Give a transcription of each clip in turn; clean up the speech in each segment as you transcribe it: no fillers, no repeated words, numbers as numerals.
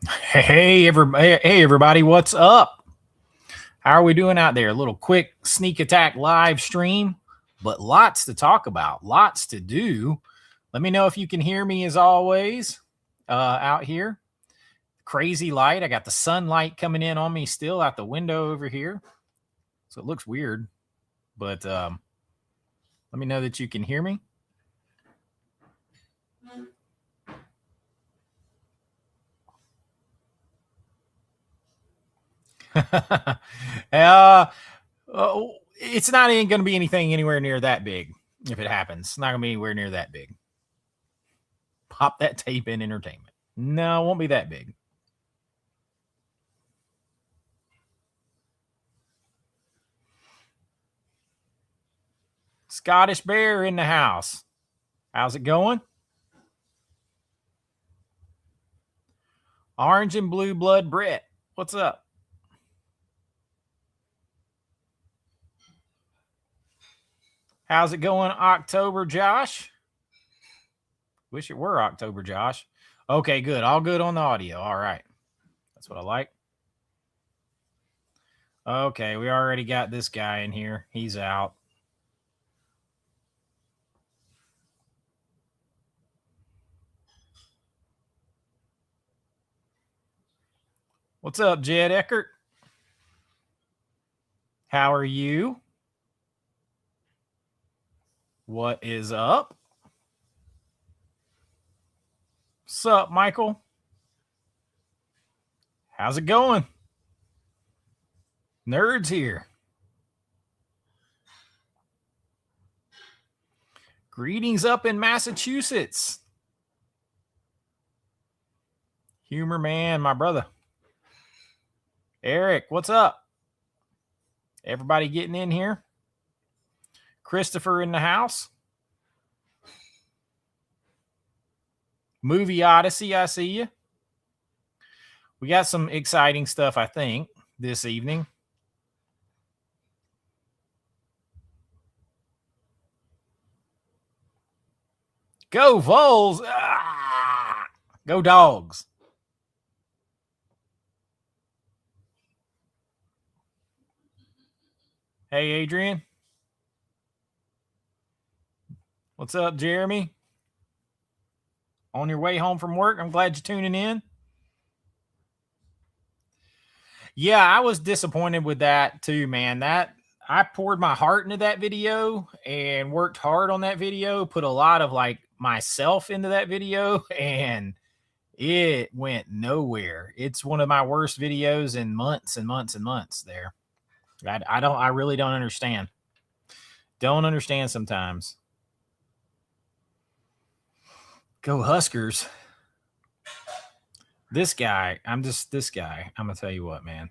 Hey everybody, what's up? How are we doing out there? A little quick sneak attack live stream, but lots to talk about, lots to do. Let me know if you can hear me as always out here. Crazy light. I got the sunlight coming in on me still out the window over here. So it looks weird, but let me know that you can hear me. It's not even going to be anything anywhere near that big if it happens. It's not going to be anywhere near that big. Pop that tape in entertainment. No, it won't be that big. Scottish Bear in the house. How's it going? Orange and Blue Blood Brett. What's up? How's it going, October Josh? Wish it were October Josh. Okay, good. All good on the audio. All right. That's what I like. Okay, we already got this guy in here. He's out. What's up, Jed Eckert? How are you? What is up? What's up, Michael? How's it going? Nerds here. Greetings up in Massachusetts. Humor man, my brother. Eric, what's up? Everybody getting in here? Christopher in the house. Movie Odyssey, I see you. We got some exciting stuff, I think, this evening. Go Vols! Ah! Go Dogs! Hey, Adrian. What's up, Jeremy? On your way home from work? I'm glad you're tuning in. Yeah, I was disappointed with that too, man. That I poured my heart into that video and worked hard on that video, put a lot of like myself into that video, and it went nowhere. It's one of my worst videos in months and months and months there. I really don't understand. Don't understand sometimes. Go Huskers. This guy, I'm going to tell you what, man.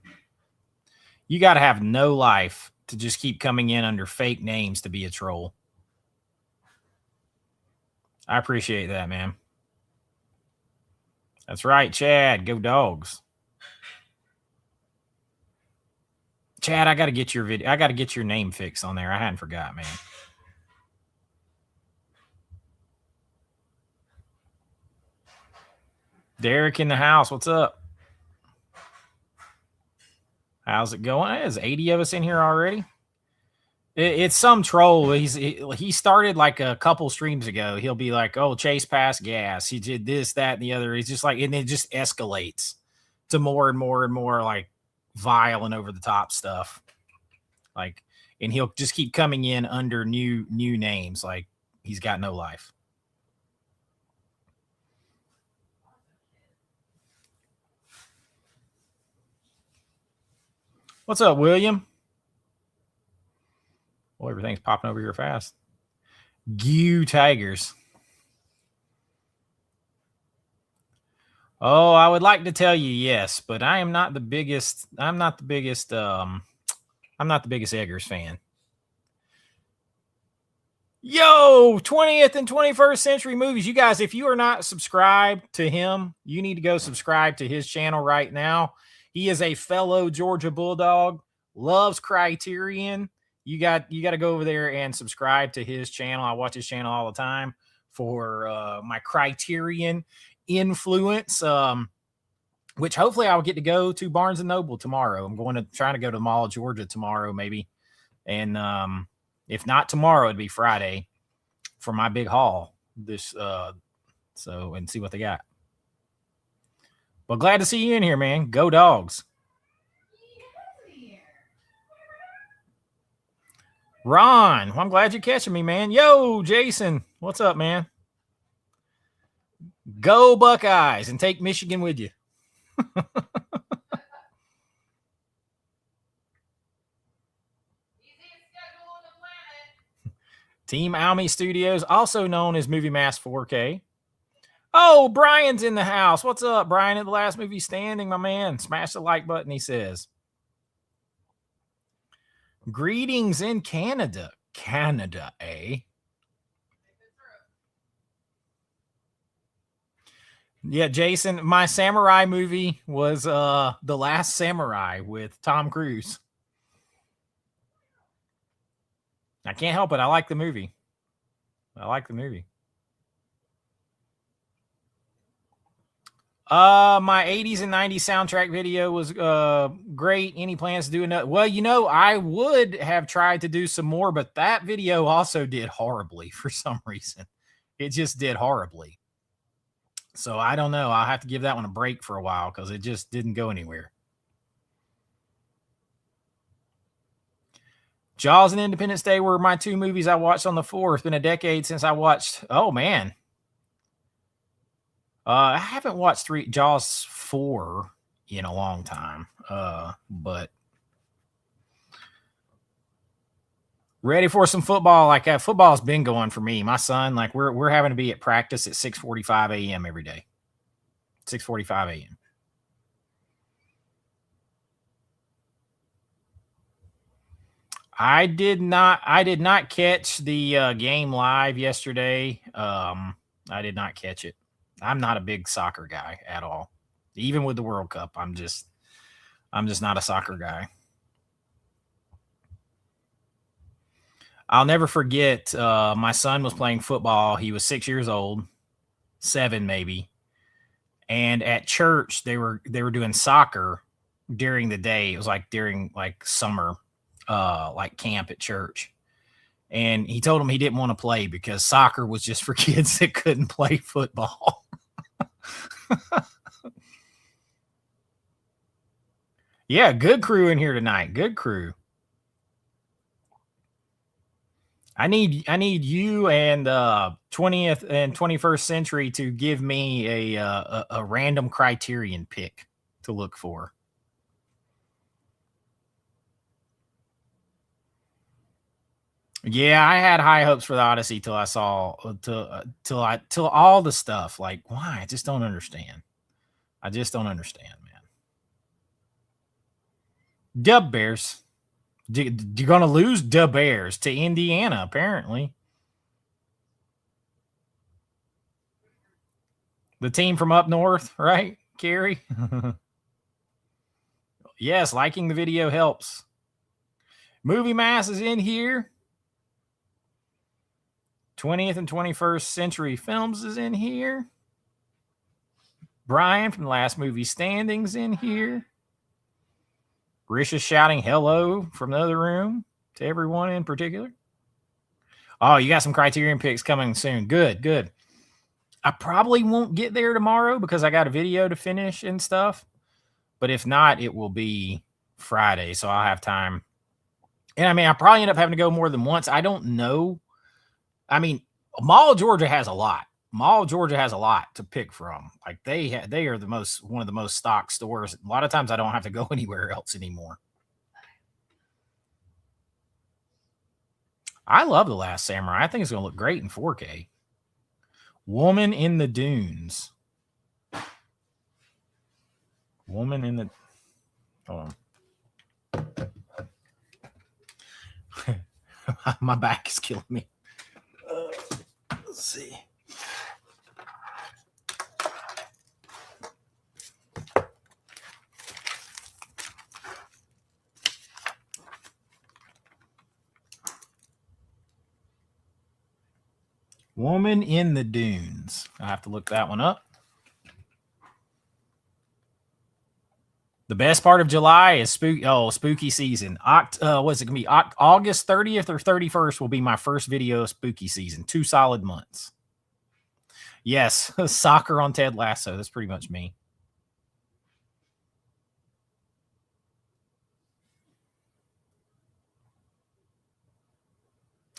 You got to have no life to just keep coming in under fake names to be a troll. I appreciate that, man. That's right, Chad. Go Dogs. Chad, I got to get your video. I got to get your name fixed on there. I hadn't forgot, man. Derek in the house. What's up? How's it going? There's 80 of us in here already. It's some troll. He started like a couple streams ago. He'll be like, "Oh, Chase passed gas. He did this, that, and the other." He's just like, and it just escalates to more and more and more like vile and over the top stuff. Like, and he'll just keep coming in under new names. Like he's got no life. What's up, William? Well, everything's popping over here fast. Gew Tigers. Oh, I would like to tell you yes, but I am not the biggest. I'm not the biggest Eggers fan. Yo, 20th and 21st Century Movies. You guys, if you are not subscribed to him, you need to go subscribe to his channel right now. He is a fellow Georgia Bulldog, loves Criterion. You got to go over there and subscribe to his channel. I watch his channel all the time for my Criterion influence. which hopefully I'll get to go to Barnes & Noble tomorrow. I'm trying to go to the Mall of Georgia tomorrow, maybe. And if not tomorrow, it'd be Friday for my big haul. And see what they got. But glad to see you in here, man. Go Dogs. Ron, well, I'm glad you're catching me, man. Yo, Jason, what's up, man? Go Buckeyes and take Michigan with you. Team Almy Studios, also known as Movie Mass 4K. Oh, Brian's in the house. What's up, Brian? At the last movie standing, my man. Smash the like button, he says. Greetings in Canada. Canada, eh? Yeah, Jason, my samurai movie was The Last Samurai with Tom Cruise. I can't help it. I like the movie. My 80s and 90s soundtrack video was great. Any plans to do another? Well, I would have tried to do some more, but that video also did horribly for some reason. It just did horribly. So I don't know. I'll have to give that one a break for a while because it just didn't go anywhere. Jaws and Independence Day were my two movies I watched on the 4th. It's been a decade since I watched. Oh, man. I haven't watched Jaws 4 in a long time. But ready for some football. Like football's been going for me. My son, like we're having to be at practice at 6:45 a.m. every day. 6:45 a.m. I did not catch the game live yesterday. I did not catch it. I'm not a big soccer guy at all. Even with the World Cup, I'm just not a soccer guy. I'll never forget my son was playing football. He was 6 years old, 7 maybe. And at church they were doing soccer during the day. It was like during like summer like camp at church. And he told him he didn't want to play because soccer was just for kids that couldn't play football. Yeah, good crew in here tonight. Good crew. I need you and 20th and 21st Century to give me a random Criterion pick to look for. Yeah, I had high hopes for the Odyssey till I saw till all the stuff. Like, why? I just don't understand. I just don't understand, man. Dub Bears. You're going to lose Dub Bears to Indiana, apparently. The team from up north, right, Carrie? Yes, liking the video helps. Movie Mass is in here. 20th and 21st Century Films is in here. Brian from the Last Movie Standings in here. Rish is shouting hello from the other room to everyone in particular. Oh, you got some Criterion picks coming soon. Good. I probably won't get there tomorrow because I got a video to finish and stuff. But if not, it will be Friday, so I'll have time. And I mean, I probably end up having to go more than once. I don't know. I mean, Mall of Georgia has a lot. Mall of Georgia has a lot to pick from. Like they are one of the most stocked stores. A lot of times I don't have to go anywhere else anymore. I love The Last Samurai. I think it's going to look great in 4K. Woman in the Dunes. Woman in the... Hold on. My back is killing me. Let's see. Woman in the Dunes. I have to look that one up. The best part of July is spooky season. What's it gonna be? August 30th or 31st will be my first video of spooky season. 2 solid months. Yes, soccer on Ted Lasso. That's pretty much me.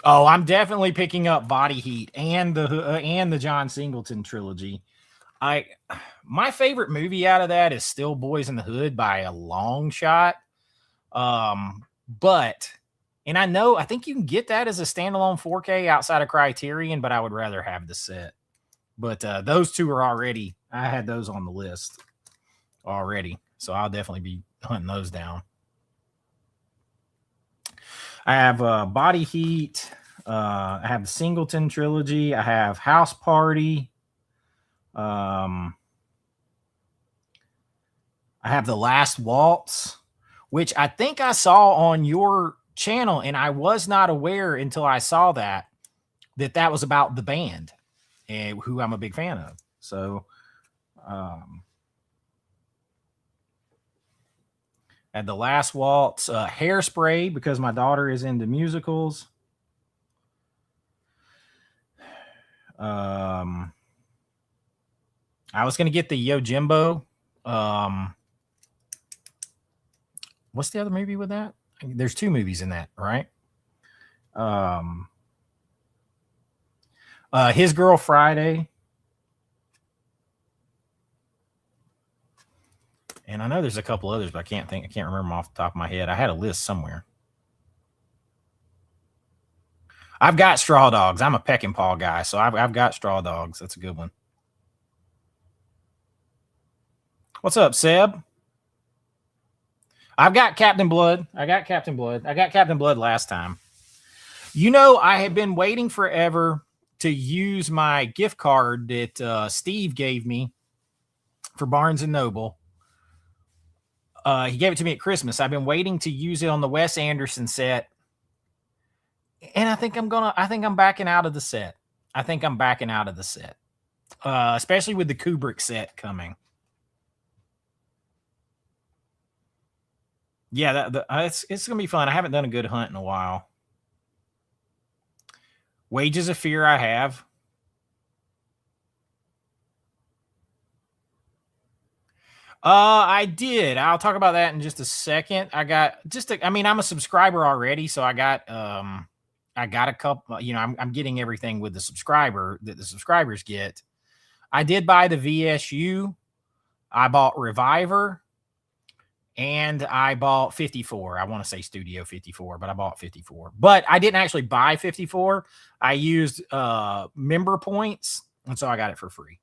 Oh, I'm definitely picking up Body Heat and the John Singleton trilogy. My favorite movie out of that is still Boys in the Hood by a long shot. But I think you can get that as a standalone 4K outside of Criterion, but I would rather have the set. But those two are already, I had those on the list already, so I'll definitely be hunting those down. I have Body Heat. I have the Singleton trilogy. I have House Party. I have The Last Waltz, which I think I saw on your channel, and I was not aware until I saw that was about the band, and who I'm a big fan of. So, and The Last Waltz, Hairspray, because my daughter is into musicals. I was going to get the Yojimbo. What's the other movie with that? There's 2 movies in that, right? His Girl Friday. And I know there's a couple others, but I can't remember them off the top of my head. I had a list somewhere. I've got Straw Dogs. I'm a Peckinpah guy, so I've got Straw Dogs. That's a good one. What's up, Seb? I've got Captain Blood. I got Captain Blood last time. I had been waiting forever to use my gift card that Steve gave me for Barnes & Noble. He gave it to me at Christmas. I've been waiting to use it on the Wes Anderson set. And I think I'm backing out of the set. Especially with the Kubrick set coming. Yeah, it's going to be fun. I haven't done a good hunt in a while. Wages of Fear I have. I did. I'll talk about that in just a second. I'm a subscriber already, so I got a couple, I'm getting everything with the subscriber that the subscribers get. I did buy the VSU. I bought Reviver. And I bought 54. I want to say Studio 54, but I bought 54. But I didn't actually buy 54. I used member points, and so I got it for free.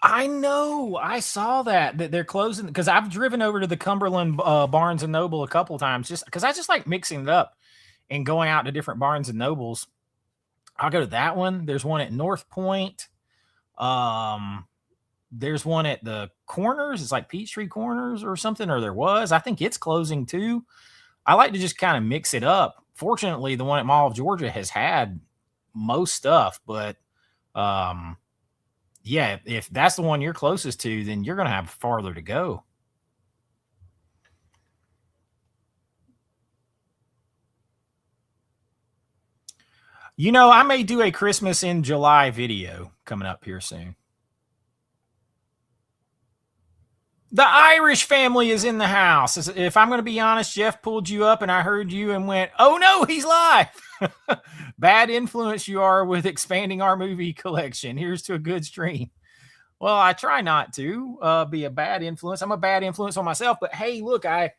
I know. I saw that they're closing, because I've driven over to the Cumberland Barnes & Noble a couple times just because I just like mixing it up and going out to different Barnes & Nobles. I'll go to that one. There's one at North Point. There's one at the Corners. It's like Peachtree Corners or something, or there was. I think it's closing too. I like to just kind of mix it up. Fortunately, the one at Mall of Georgia has had most stuff, but yeah, if that's the one you're closest to, then you're going to have farther to go. I may do a Christmas in July video coming up here soon. The Irish family is in the house. If I'm going to be honest, Jeff pulled you up and I heard you and went, oh no, he's live. Bad influence you are with expanding our movie collection. Here's to a good stream. Well, I try not to be a bad influence. I'm a bad influence on myself, but hey, look, I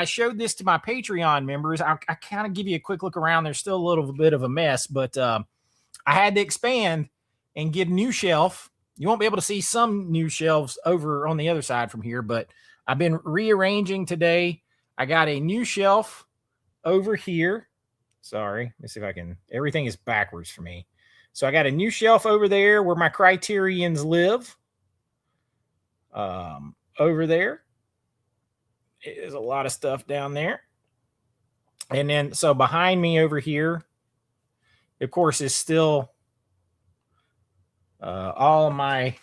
showed this to my Patreon members. I kind of give you a quick look around. There's still a little bit of a mess, but I had to expand and get a new shelf. You won't be able to see some new shelves over on the other side from here, but I've been rearranging today. I got a new shelf over here. Sorry, let me see if I can. Everything is backwards for me. So I got a new shelf over there where my Criterions live. Over there is a lot of stuff down there. And then, so behind me over here, of course, is still all of my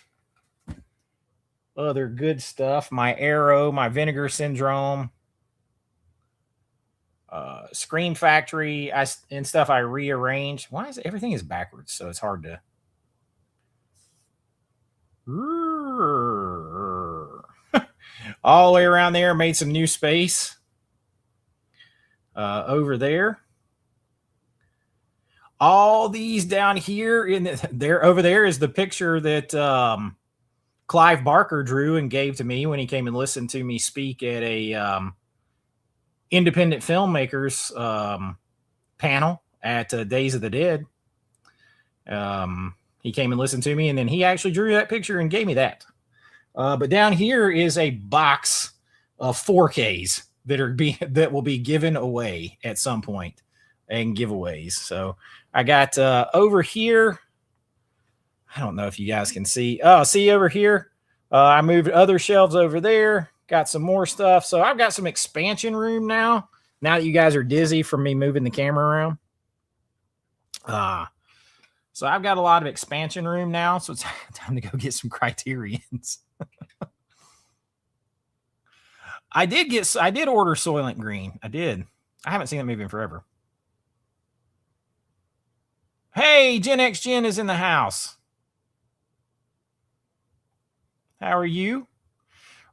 other good stuff. My Arrow, my Vinegar Syndrome, Scream Factory, and stuff I rearranged. Why is everything is backwards? So it's hard to. All the way around there, made some new space over there. All these down here there over there is the picture that Clive Barker drew and gave to me when he came and listened to me speak at a independent filmmakers panel at Days of the Dead. He came and listened to me, and then he actually drew that picture and gave me that. But down here is a box of 4Ks that will be given away at some point, and giveaways. So I got over here. I don't know if you guys can see. Oh, see over here. I moved other shelves over there. Got some more stuff. So I've got some expansion room now. Now that you guys are dizzy from me moving the camera around. So I've got a lot of expansion room now. So it's time to go get some Criterions. I did order Soylent Green. I did. I haven't seen that movie in forever. Hey, Gen X Gen is in the house. How are you?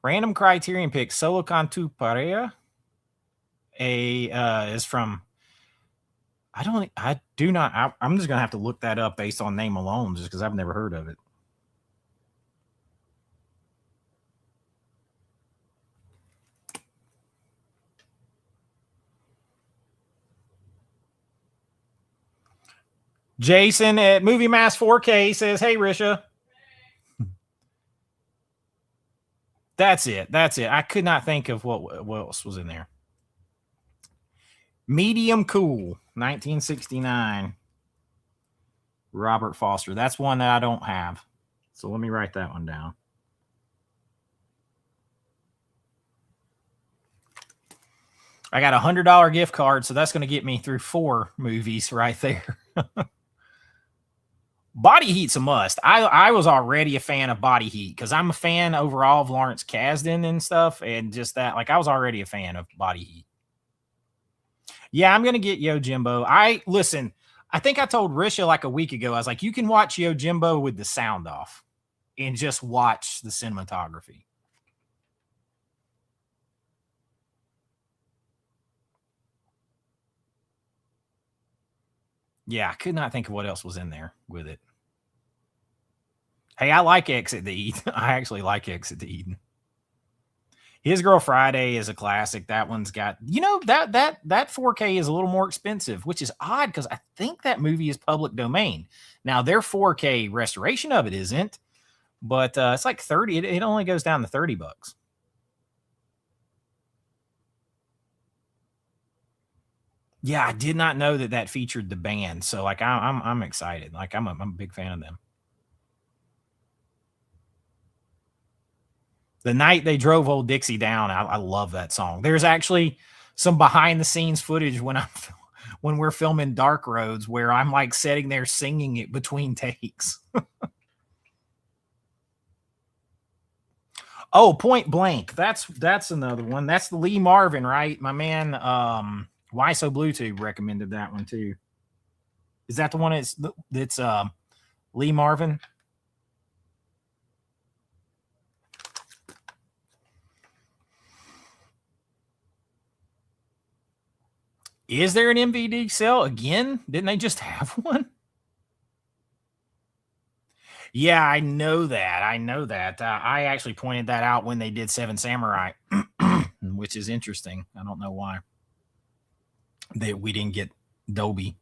Random Criterion pick. Solo con tu pareja. Is from. I'm just gonna have to look that up based on name alone, just because I've never heard of it. Jason at Movie Mass 4K says, "Hey, Risha." That's it. I could not think of what else was in there. Medium Cool, 1969. Robert Foster. That's one that I don't have. So let me write that one down. I got a $100 gift card, so that's going to get me through 4 movies right there. Body Heat's a must. I was already a fan of Body Heat because I'm a fan overall of Lawrence Kasdan and stuff, and just that, like, I was already a fan of Body Heat. Yeah, I'm gonna get Yojimbo. I think I told Risha like a week ago. I was like, you can watch Yojimbo with the sound off and just watch the cinematography. Yeah, I could not think of what else was in there with it. Hey, I like Exit to Eden. I actually like Exit to Eden. His Girl Friday is a classic. That one's got, that 4K is a little more expensive, which is odd because I think that movie is public domain. Now, their 4K restoration of it isn't, but it's like 30. It only goes down to $30. Yeah, I did not know that featured the band. So like I'm excited. Like I'm a big fan of them. The Night They Drove Old Dixie Down. I love that song. There's actually some behind the scenes footage when we're filming Dark Roads where I'm like sitting there singing it between takes. Oh, Point Blank. That's another one. That's the Lee Marvin, right? My man Why So Bluetooth recommended that one too. Is that the one that's Lee Marvin? Is there an MVD sale again? Didn't they just have one? Yeah, I know that. I actually pointed that out when they did Seven Samurai, which is interesting. I don't know why we didn't get Dolby.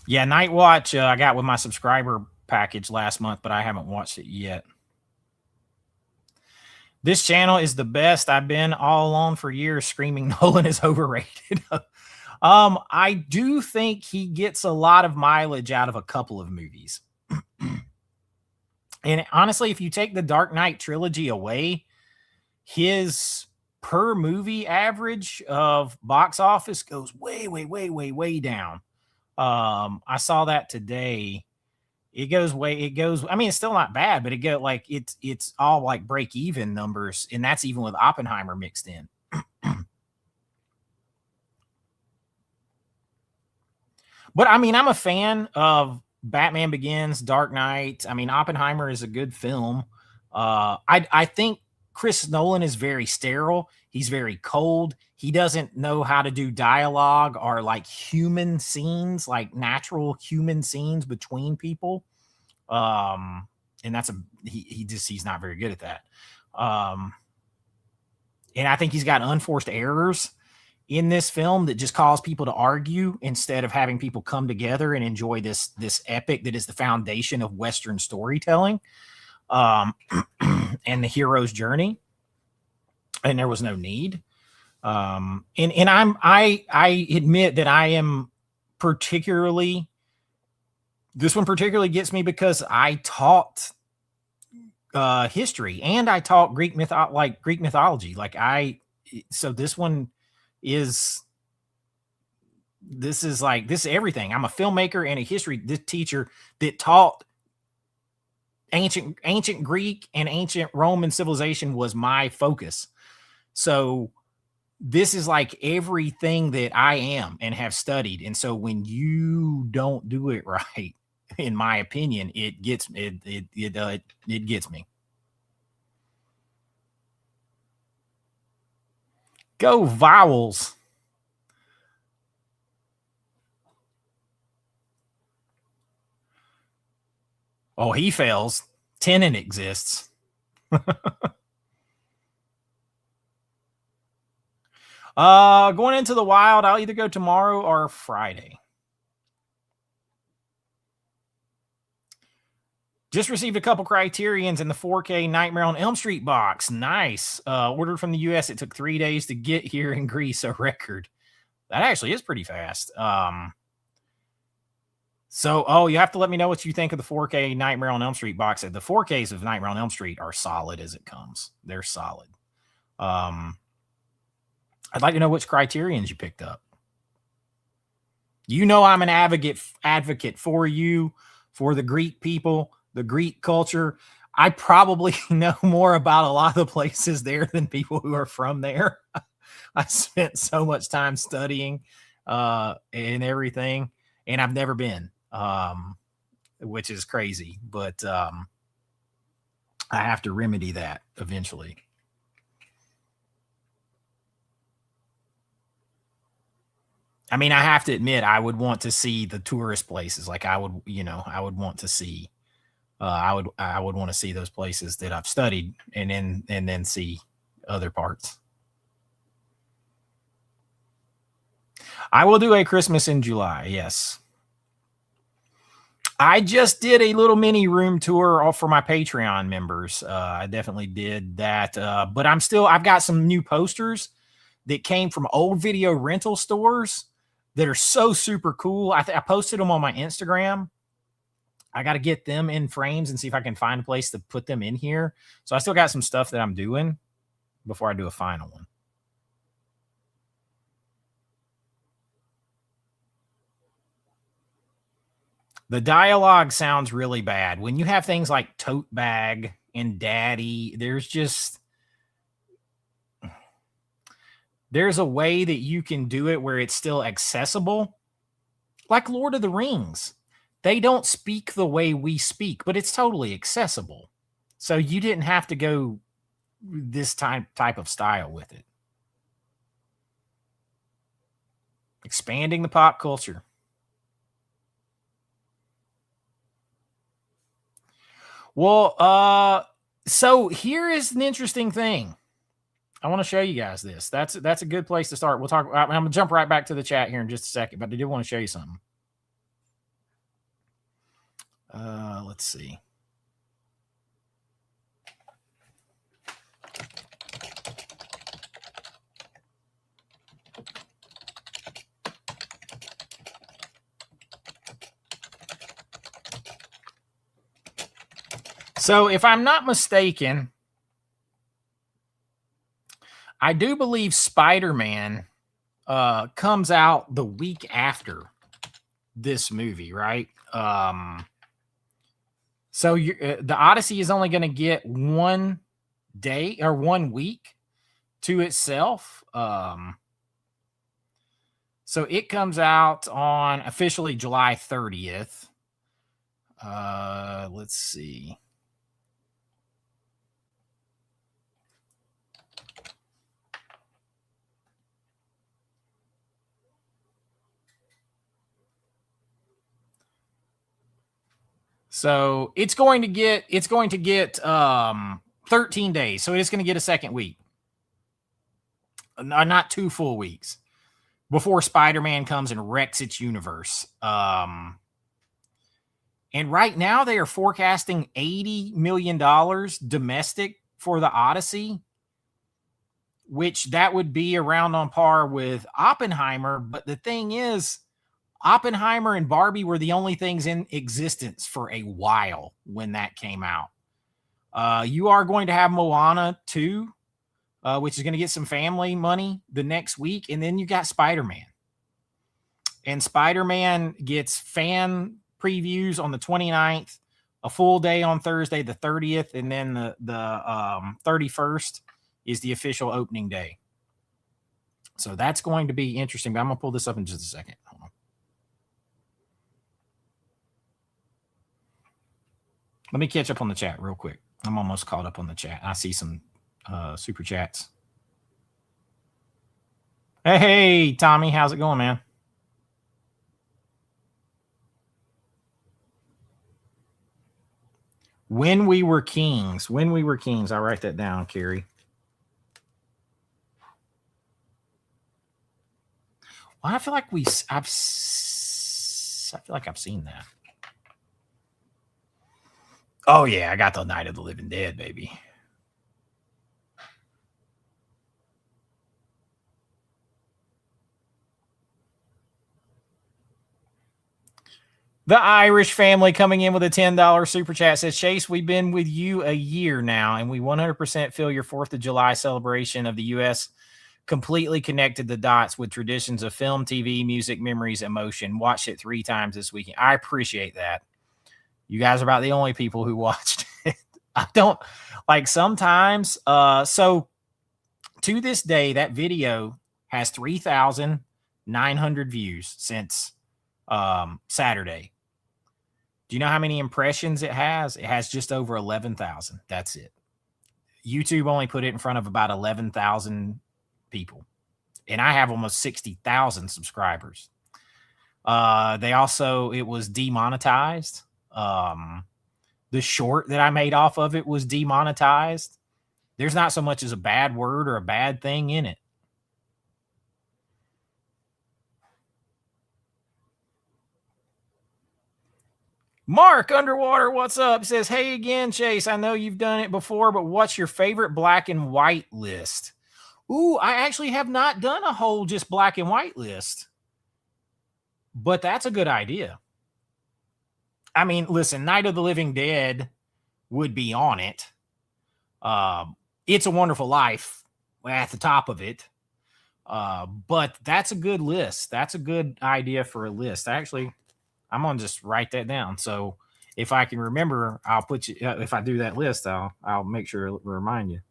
Yeah, Night Watch I got with my subscriber package last month, but I haven't watched it yet. This channel is the best. I've been all alone for years screaming Nolan is overrated. I do think he gets a lot of mileage out of a couple of movies. And honestly, if you take the Dark Knight trilogy away, his per movie average of box office goes way, way, way, way, way down. I saw that today. It goes, I mean, it's still not bad, but it's all like break even numbers, and that's even with Oppenheimer mixed in. But I mean, I'm a fan of Batman Begins, Dark Knight. I mean, Oppenheimer is a good film. I think Chris Nolan is very sterile. He's very cold. He doesn't know how to do dialogue or like human scenes, like natural human scenes between people. And that's he's not very good at that. Um, and I think he's got unforced errors in this film that just cause people to argue instead of having people come together and enjoy this epic that is the foundation of Western storytelling, and the hero's journey. And there was no need. And I admit that I am particularly, this one particularly gets me because I taught history and I taught Greek mythology. So this one is this is everything. I'm a filmmaker and a history teacher that taught ancient Greek and ancient Roman civilization was my focus. So this is like everything that I am and have studied. And so when you don't do it right, in my opinion, it gets me. Go Vowels. Oh, he fails. Tenon exists. Going into the wild, I'll either go tomorrow or Friday. Just received a couple Criterions in the 4K Nightmare on Elm Street box. Nice. Ordered from the US. It took 3 days to get here in Greece, a record. That actually is pretty fast. So you have to let me know what you think of the 4K Nightmare on Elm Street box. The 4Ks of Nightmare on Elm Street are solid as it comes. They're solid. I'd like to know which Criterions you picked up. You know I'm an advocate for you, for the Greek people, the Greek culture. I probably know more about a lot of the places there than people who are from there. I spent so much time studying and everything, and I've never been, which is crazy. But I have to remedy that eventually. I mean, I have to admit, I would want to see the tourist places. Like I would want to see. I would want to see those places that I've studied, and then see other parts. I will do a Christmas in July. Yes. I just did a little mini room tour for my Patreon members. I definitely did that. But I've got some new posters that came from old video rental stores that are so super cool. I posted them on my Instagram. I got to get them in frames and see if I can find a place to put them in here. So I still got some stuff that I'm doing before I do a final one. The dialogue sounds really bad. When you have things like tote bag and daddy, there's a way that you can do it where it's still accessible. Like Lord of the Rings. They don't speak the way we speak, but it's totally accessible. So you didn't have to go this type of style with it. Expanding the pop culture. Well, so here is an interesting thing. I want to show you guys this. That's a good place to start. We'll talk. I'm gonna jump right back to the chat here in just a second, but I did want to show you something. Let's see. So if I'm not mistaken, I do believe Spider-Man comes out the week after this movie, right? So the Odyssey is only going to get 1 day or 1 week to itself. So it comes out on officially July 30th. Let's see. So it's going to get 13 days. So it's going to get a second week. Not 2 full weeks before Spider-Man comes and wrecks its universe. And right now they are forecasting $80 million domestic for the Odyssey, which that would be around on par with Oppenheimer. But the thing is, Oppenheimer and Barbie were the only things in existence for a while when that came out. You are going to have Moana 2, which is going to get some family money the next week. And then you got Spider-Man. And Spider-Man gets fan previews on the 29th, a full day on Thursday, the 30th, and then the 31st is the official opening day. So that's going to be interesting. But I'm going to pull this up in just a second. Hold on. Let me catch up on the chat real quick. I'm almost caught up on the chat. I see some super chats. Hey, Tommy, how's it going, man? When We Were Kings. When We Were Kings. I'll write that down, Carrie. Well, I feel like I've seen that. Oh, yeah, I got the Night of the Living Dead, baby. The Irish family coming in with a $10 super chat says, Chase, we've been with you a year now, and we 100% feel your 4th of July celebration of the U.S. completely connected the dots with traditions of film, TV, music, memories, emotion. Watched it 3 times this weekend. I appreciate that. You guys are about the only people who watched it. I don't like sometimes. So to this day, that video has 3,900 views since Saturday. Do you know how many impressions it has? It has just over 11,000. That's it. YouTube only put it in front of about 11,000 people. And I have almost 60,000 subscribers. It was demonetized. The short that I made off of it was demonetized. There's not so much as a bad word or a bad thing in it. Mark Underwater, what's up? Says, hey again, Chase. I know you've done it before, but what's your favorite black and white list? Ooh, I actually have not done a whole just black and white list. But that's a good idea. I mean, listen, Night of the Living Dead would be on it. It's a Wonderful Life at the top of it. But that's a good list. That's a good idea for a list. Actually, I'm going to just write that down. So if I can remember, I'll put you, if I do that list, I'll make sure to remind you.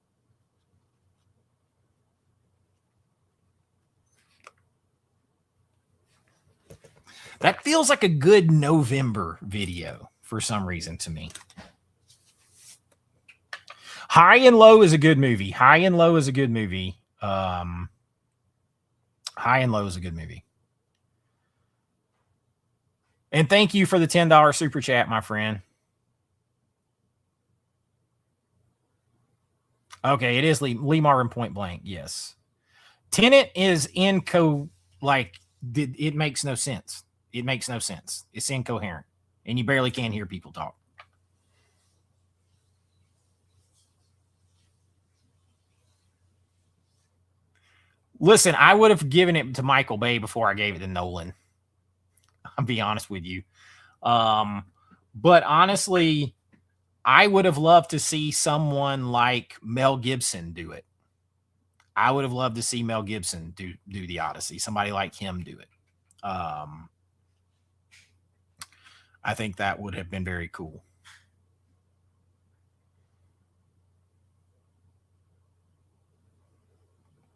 That feels like a good November video for some reason to me. High and Low is a good movie. High and Low is a good movie. High and Low is a good movie. And thank you for the $10 super chat, my friend. Okay, it is Lee Marvin Point Blank. Yes. Tenet is it makes no sense. It makes no sense. It's incoherent. And you barely can hear people talk. Listen, I would have given it to Michael Bay before I gave it to Nolan. I'll be honest with you. But honestly, I would have loved to see someone like Mel Gibson do it. I would have loved to see Mel Gibson do the Odyssey. Somebody like him do it. I think that would have been very cool.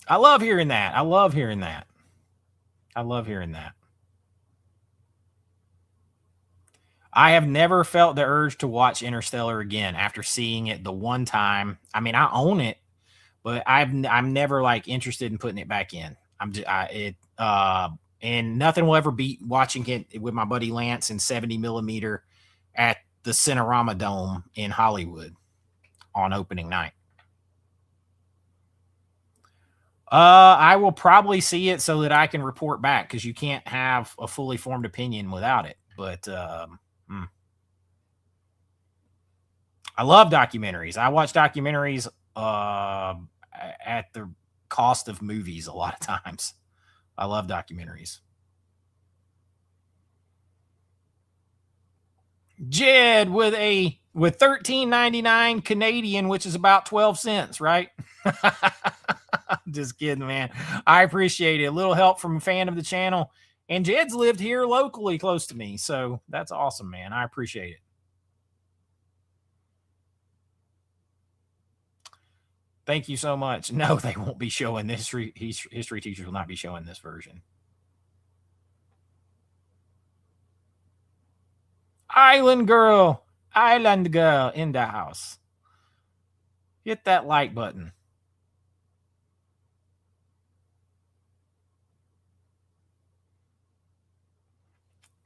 I love hearing that. I love hearing that. I love hearing that. I have never felt the urge to watch Interstellar again after seeing it the one time. I mean, I own it, but I'm never like interested in putting it back in. I'm just and nothing will ever beat watching it with my buddy Lance in 70 millimeter at the Cinerama Dome in Hollywood on opening night. I will probably see it so that I can report back, because you can't have a fully formed opinion without it. But I love documentaries. I watch documentaries at the cost of movies a lot of times. I love documentaries. Jed with $13.99 Canadian, which is about 12 cents, right? Just kidding, man. I appreciate it. A little help from a fan of the channel. And Jed's lived here locally close to me. So that's awesome, man. I appreciate it. Thank you so much. No, they won't be showing this. History teachers will not be showing this version. Island girl in the house. Hit that like button.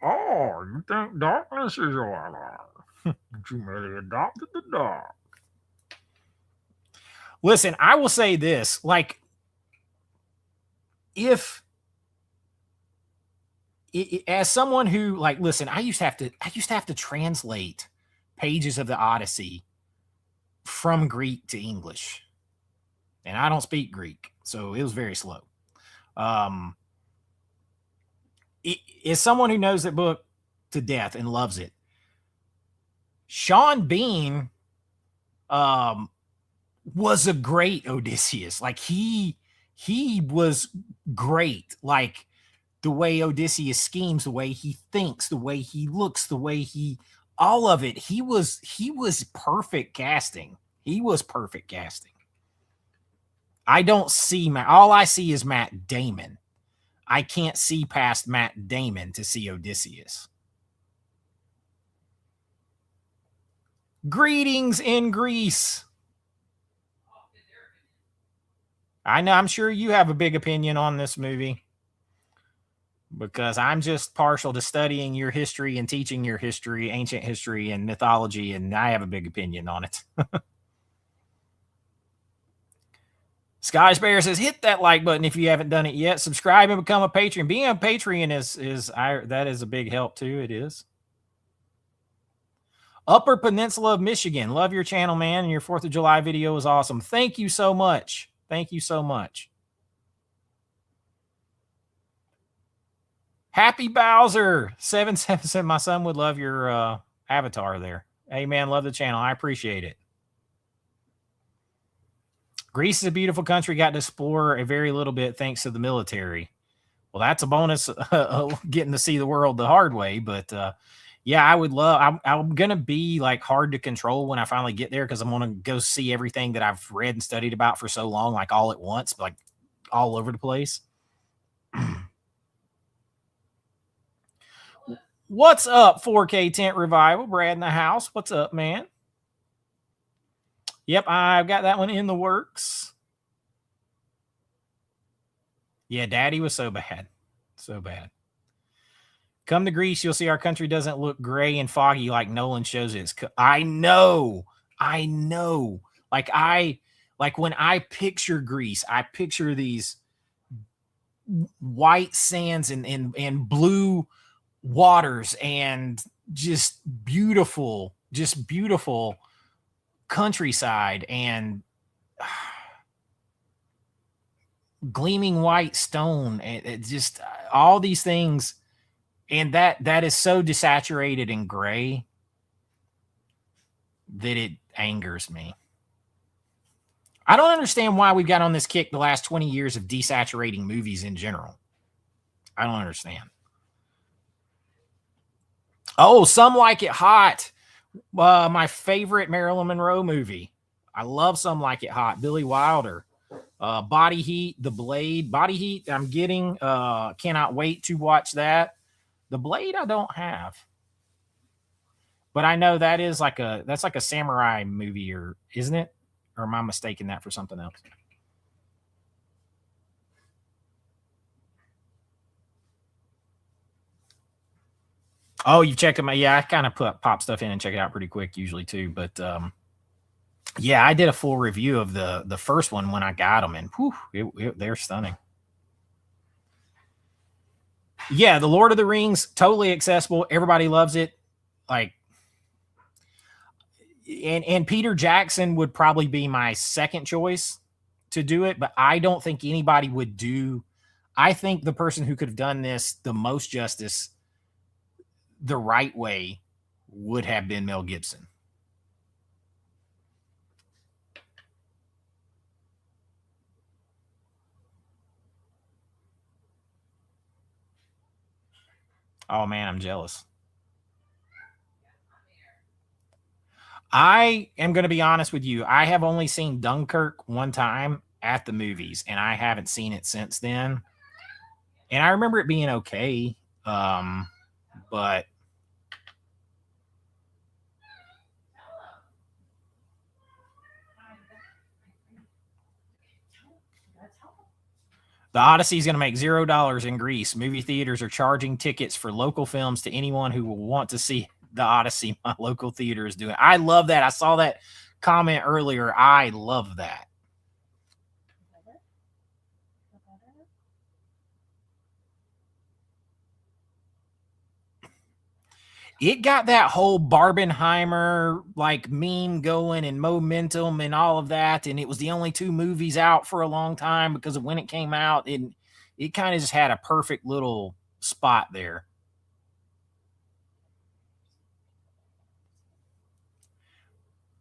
Oh, you think darkness is your you merely adopted the dark. Listen, I will say this, like, if as someone who, like, listen, I used to have to translate pages of the Odyssey from Greek to English, and I don't speak Greek, so it was very slow. As someone who knows that book to death and loves it, Sean Bean was a great Odysseus. Like, he was great. Like, the way Odysseus schemes, the way he thinks, the way he looks, the way all of it. He was perfect casting. He was perfect casting. I don't see all I see is Matt Damon. I can't see past Matt Damon to see Odysseus. Greetings in Greece. I know, I'm sure you have a big opinion on this movie, because I'm just partial to studying your history and teaching your history, ancient history and mythology, and I have a big opinion on it. Scottish Bear says, hit that like button if you haven't done it yet. Subscribe and become a patron. Being a Patreon that is a big help too. It is. Upper Peninsula of Michigan. Love your channel, man. And your 4th of July video was awesome. Thank you so much. Thank you so much. Happy Bowser 777. My son would love your avatar there. Hey, man, love the channel. I appreciate it. Greece is a beautiful country. Got to explore a very little bit thanks to the military. Well, that's a bonus, getting to see the world the hard way. But yeah, I would love. I'm gonna be like hard to control when I finally get there, because I'm gonna go see everything that I've read and studied about for so long, like all at once, like all over the place. What's up, 4K Tent Revival? Brad in the house. What's up, man? Yep, I've got that one in the works. Yeah, Daddy was so bad. So bad. Come to Greece, you'll see our country doesn't look gray and foggy like Nolan shows it. I know. Like, when I picture Greece, I picture these white sands and blue waters and just beautiful countryside and gleaming white stone, and it just all these things, and that is so desaturated and gray. that it angers me. I don't understand why we've got on this kick the last 20 years of desaturating movies in general. I don't understand. Oh, Some Like It Hot. My favorite Marilyn Monroe movie. I love Some Like It Hot. Billy Wilder. Body Heat, The Blade. Body Heat, I'm getting. Cannot wait to watch that. The Blade, I don't have. But I know that's like a samurai movie, or isn't it? Or am I mistaking that for something else? Oh, you've checked them out. Yeah, I kind of pop stuff in and check it out pretty quick usually too. But yeah, I did a full review of the first one when I got them, and whew, they're stunning. Yeah, The Lord of the Rings, totally accessible. Everybody loves it. Like, and Peter Jackson would probably be my second choice to do it, but I don't think anybody would do. I think the person who could have done this the most justice the right way would have been Mel Gibson. Oh man, I'm jealous. I am going to be honest with you. I have only seen Dunkirk one time at the movies, and I haven't seen it since then. And I remember it being okay, but the Odyssey is going to make $0 in Greece. Movie theaters are charging tickets for local films to anyone who will want to see the Odyssey. My local theater is doing. I love that. I saw that comment earlier. I love that. It got that whole Barbenheimer like meme going and momentum and all of that, and it was the only two movies out for a long time because of when it came out, and it kind of just had a perfect little spot there.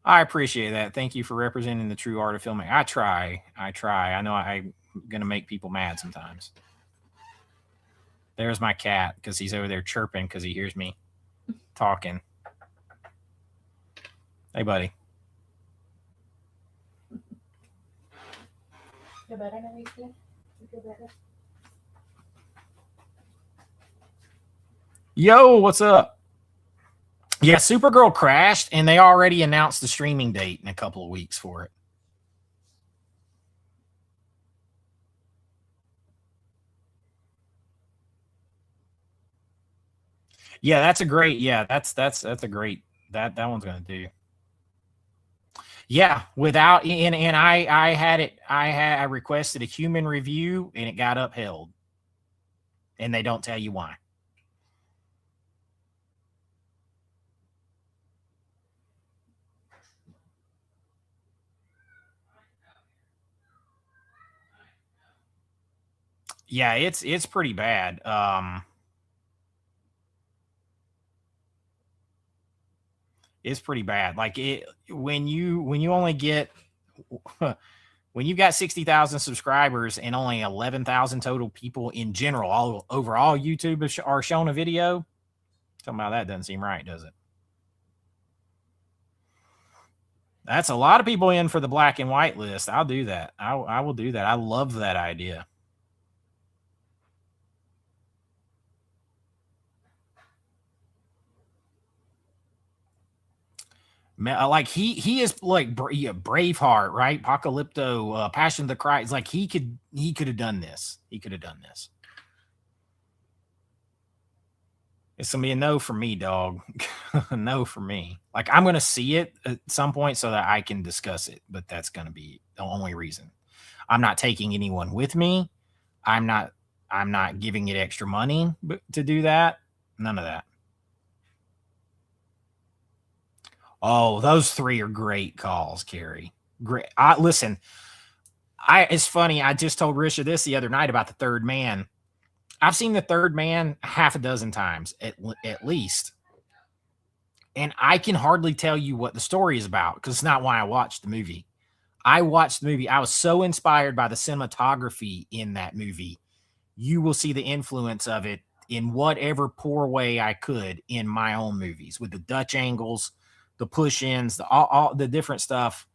I appreciate that. Thank you for representing the true art of filming. I try. I know I'm gonna make people mad sometimes. There's my cat because he's over there chirping because he hears me talking. Hey, buddy. Feel better, Marisa? You feel better? Yo, what's up? Yeah, Supergirl crashed, and they already announced the streaming date in a couple of weeks for it. Yeah, that's a great. Yeah, that's a great. That one's gonna do. Yeah, without and I had it. I requested a human review, and it got upheld, and they don't tell you why. Yeah, it's pretty bad. It's pretty bad. Like it when you only get when you've got 60,000 subscribers and only 11,000 total people in general all overall YouTube are shown a video. Somehow that doesn't seem right, does it? That's a lot of people in for the black and white list. I'll do that. I will do that. I love that idea. Like he is like Braveheart, right? Apocalypto, Passion of the Christ. Like he could have done this. He could have done this. It's gonna be a no for me, dog. No for me. Like I'm gonna see it at some point so that I can discuss it, but that's gonna be the only reason. I'm not taking anyone with me. I'm not giving it extra money to do that. None of that. Oh, those three are great calls, Carrie. Great. Listen, it's funny. I just told Risha this the other night about the Third Man. I've seen the Third Man half a dozen times at least. And I can hardly tell you what the story is about because it's not why I watched the movie. I watched the movie. I was so inspired by the cinematography in that movie. You will see the influence of it in whatever poor way I could in my own movies with the Dutch angles, the push-ins, all the different stuff.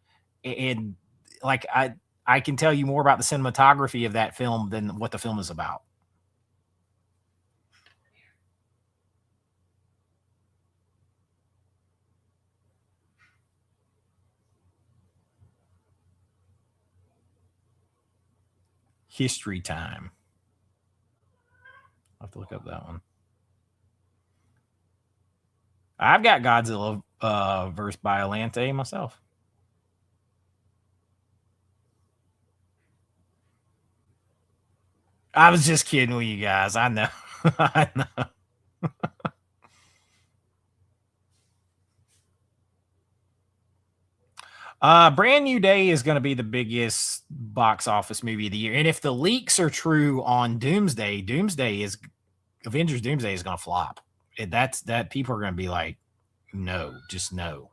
And like I can tell you more about the cinematography of that film than what the film is about. History Time. I'll have to look up that one. I've got Godzilla versus Biolante myself. I was just kidding with you guys. I know. I know. Brand New Day is going to be the biggest box office movie of the year. And if the leaks are true on Doomsday, Avengers Doomsday is going to flop. That's that people are going to be like, no, just no.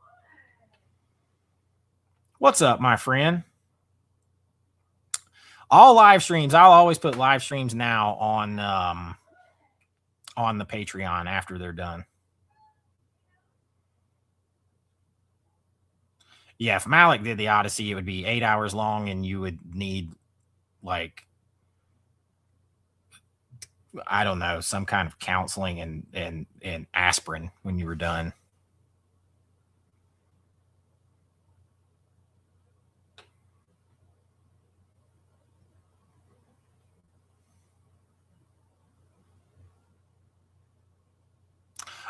What's up, my friend? All live streams. I'll always put live streams now on the Patreon after they're done. Yeah, if Malik did the Odyssey, it would be 8 hours long, and you would need like I don't know, some kind of counseling and aspirin when you were done.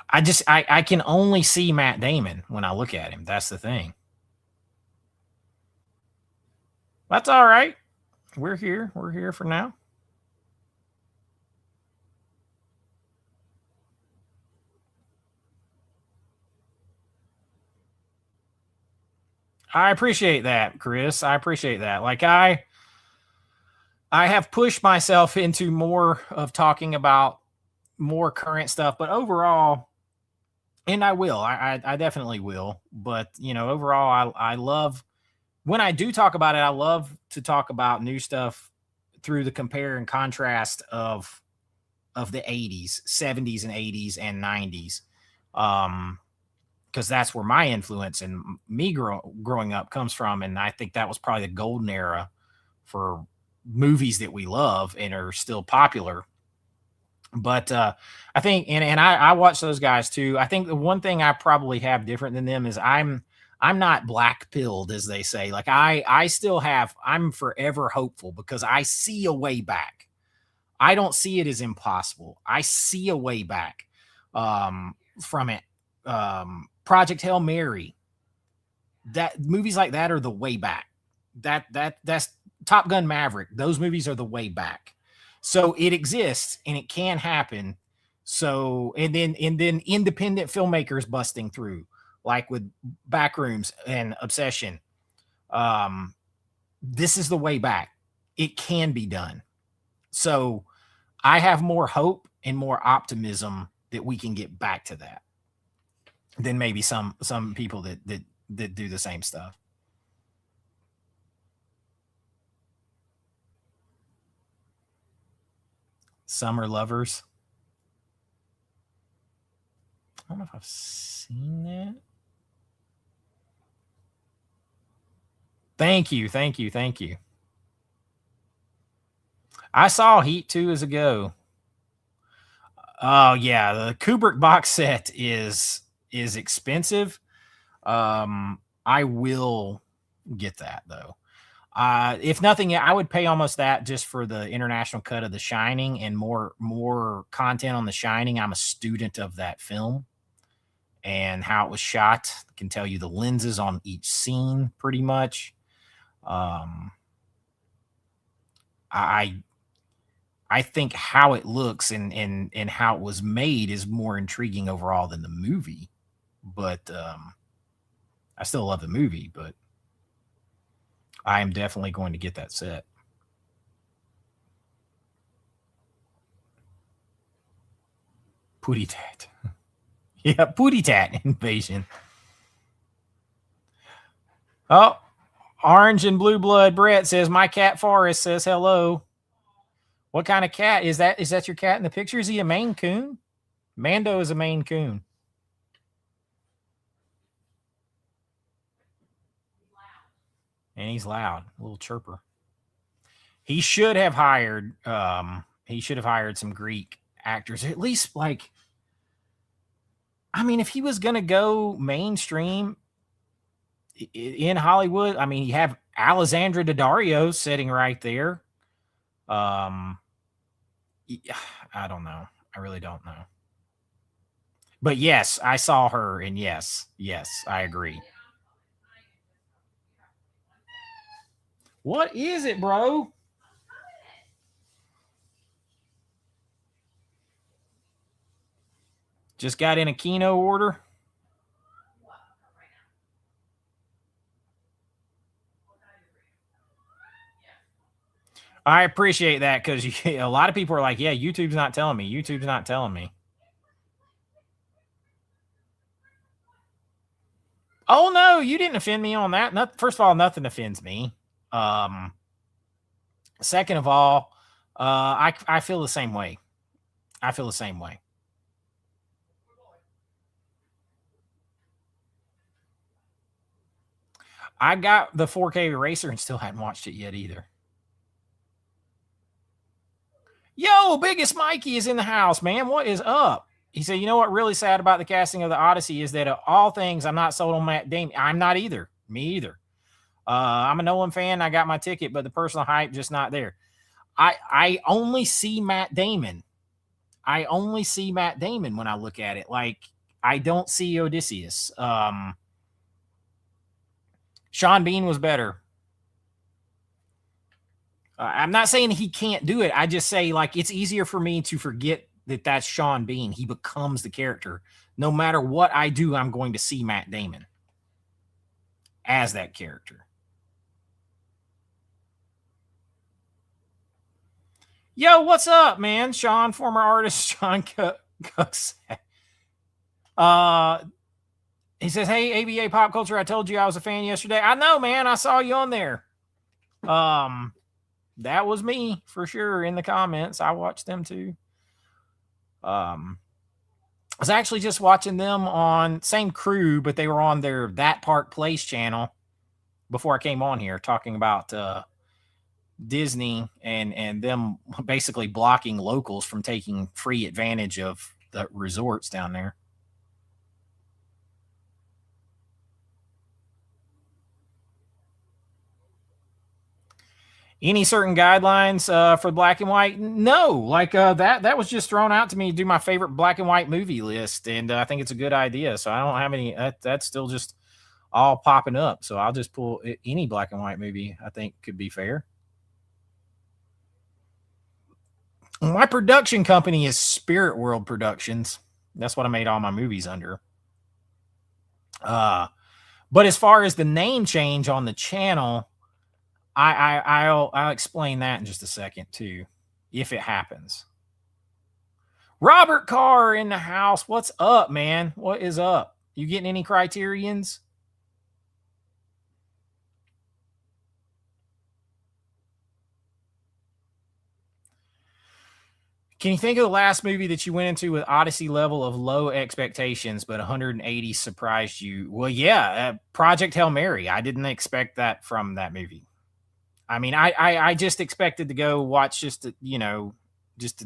I can only see Matt Damon when I look at him. That's the thing. That's all right. We're here. We're here for now. I appreciate that, Chris. I appreciate that. Like I have pushed myself into more of talking about more current stuff, but overall, and I will, I definitely will. But you know, overall, I love when I do talk about it. I love to talk about new stuff through the compare and contrast of the 80s, 70s, and 80s and 90s. Because that's where my influence and me growing up comes from. And I think that was probably the golden era for movies that we love and are still popular. But I think, and I watch those guys too. I think the one thing I probably have different than them is I'm not black pilled, as they say. Like I still have, I'm forever hopeful because I see a way back. I don't see it as impossible. I see a way back from it. Project Hail Mary, that movies like that are the way back. That's Top Gun Maverick. Those movies are the way back. So it exists and it can happen. So and then independent filmmakers busting through, like with Backrooms and Obsession. This is the way back. It can be done. So I have more hope and more optimism that we can get back to that than maybe some people that do the same stuff. Summer Lovers. I don't know if I've seen that. Thank you, thank you, thank you. I saw Heat 2 as a go. Oh yeah, the Kubrick box set is expensive. I will get that though. If nothing, I would pay almost that just for the international cut of The Shining and more content on The Shining. I'm a student of that film and how it was shot. I can tell you the lenses on each scene pretty much. I I think how it looks and how it was made is more intriguing overall than the movie. But I still love the movie, but I am definitely going to get that set. Puri that. Yeah, Pootie Tat invasion. Oh, Orange and Blue Blood Brett says, my cat Forrest says hello. What kind of cat is that? Is that your cat in the picture? Is he a Maine Coon? Mando is a Maine Coon. And he's loud, a little chirper. He should have hired some Greek actors, at least like, I mean, if he was going to go mainstream in Hollywood, I mean, you have Alessandra Daddario sitting right there. I don't know. I really don't know. But yes, I saw her, and yes, I agree. What is it, bro? Just got in a Keno order. I appreciate that, because a lot of people are like, yeah, YouTube's not telling me. YouTube's not telling me. Oh, no, you didn't offend me on that. First of all, nothing offends me. Second of all, I feel the same way. I feel the same way. I got the 4K Eraser and still hadn't watched it yet either. Yo, Biggest Mikey is in the house, man. What is up? He said, you know what really sad about the casting of the Odyssey is that of all things, I'm not sold on Matt Damon. I'm not either. Me either. I'm a Nolan fan. I got my ticket, but the personal hype just not there. I only see Matt Damon. I only see Matt Damon when I look at it. Like, I don't see Odysseus. Sean Bean was better. I'm not saying he can't do it. I just say, like, it's easier for me to forget that that's Sean Bean. He becomes the character. No matter what I do, I'm going to see Matt Damon as that character. Yo, what's up, man? Sean, former artist Sean Cooks. He says, hey, ABA Pop Culture, I told you I was a fan yesterday. I know, man. I saw you on there. That was me for sure in the comments. I watched them too. I was actually just watching them on same crew, but they were on their That Park Place channel before I came on here, talking about Disney and them basically blocking locals from taking free advantage of the resorts down there. Any certain guidelines for black and white? No, like that was just thrown out to me to do my favorite black and white movie list, and I think it's a good idea. So I don't have any. That's still just all popping up. So I'll just pull any black and white movie I think could be fair. My production company is Spirit World Productions. That's what I made all my movies under. But as far as the name change on the channel, I'll explain that in just a second too, if it happens. Robert Carr in the house. What's up, man? What is up? You getting any Criterions? Can you think of the last movie that you went into with Odyssey level of low expectations, but 180 surprised you? Well, yeah, Project Hail Mary. I didn't expect that from that movie. I mean, I just expected to go watch just a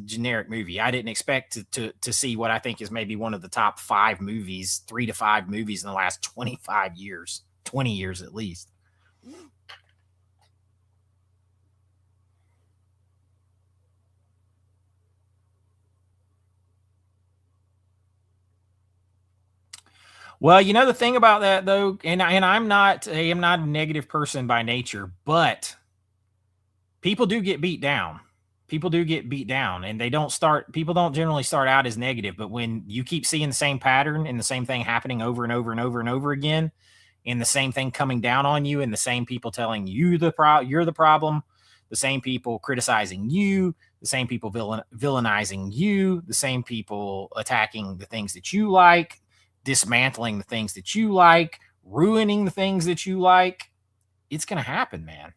generic movie. I didn't expect to see what I think is maybe one of the top 5 movies, 3 to 5 movies in the last 25 years, 20 years at least. Well, you know the thing about that though, and I'm not a negative person by nature, but people do get beat down. People do get beat down, and people don't generally start out as negative, but when you keep seeing the same pattern and the same thing happening over and over and over and over again, and the same thing coming down on you, and the same people telling you you're the problem, the same people criticizing you, the same people villainizing you, the same people attacking the things that you like, dismantling the things that you like, ruining the things that you like. It's going to happen, man.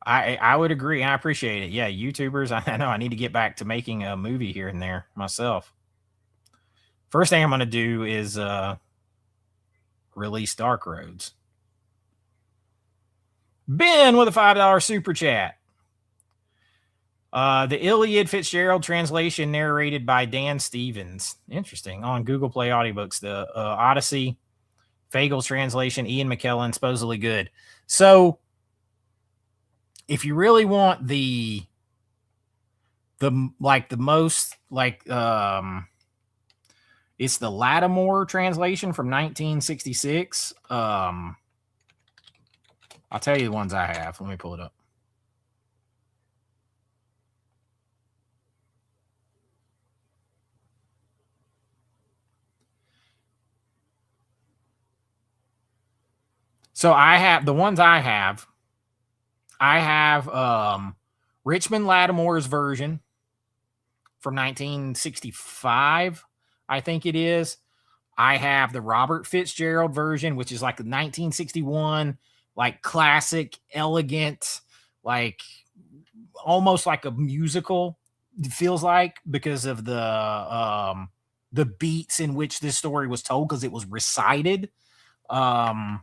I would agree, and I appreciate it. Yeah, YouTubers, I know I need to get back to making a movie here and there myself. First thing I'm going to do is release Dark Roads. Ben with a $5 super chat. The Iliad Fitzgerald translation narrated by Dan Stevens. Interesting. On Google Play Audiobooks. The Odyssey, Fagel's translation, Ian McKellen, supposedly good. So if you really want the most it's the Lattimore translation from 1966. I'll tell you the ones I have. Let me pull it up. So I have the ones I have. I have Richmond Lattimore's version from 1965, I think it is. I have the Robert Fitzgerald version, which is like the 1961, like classic, elegant, like almost like a musical. It feels like, because of the beats in which this story was told, because it was recited. And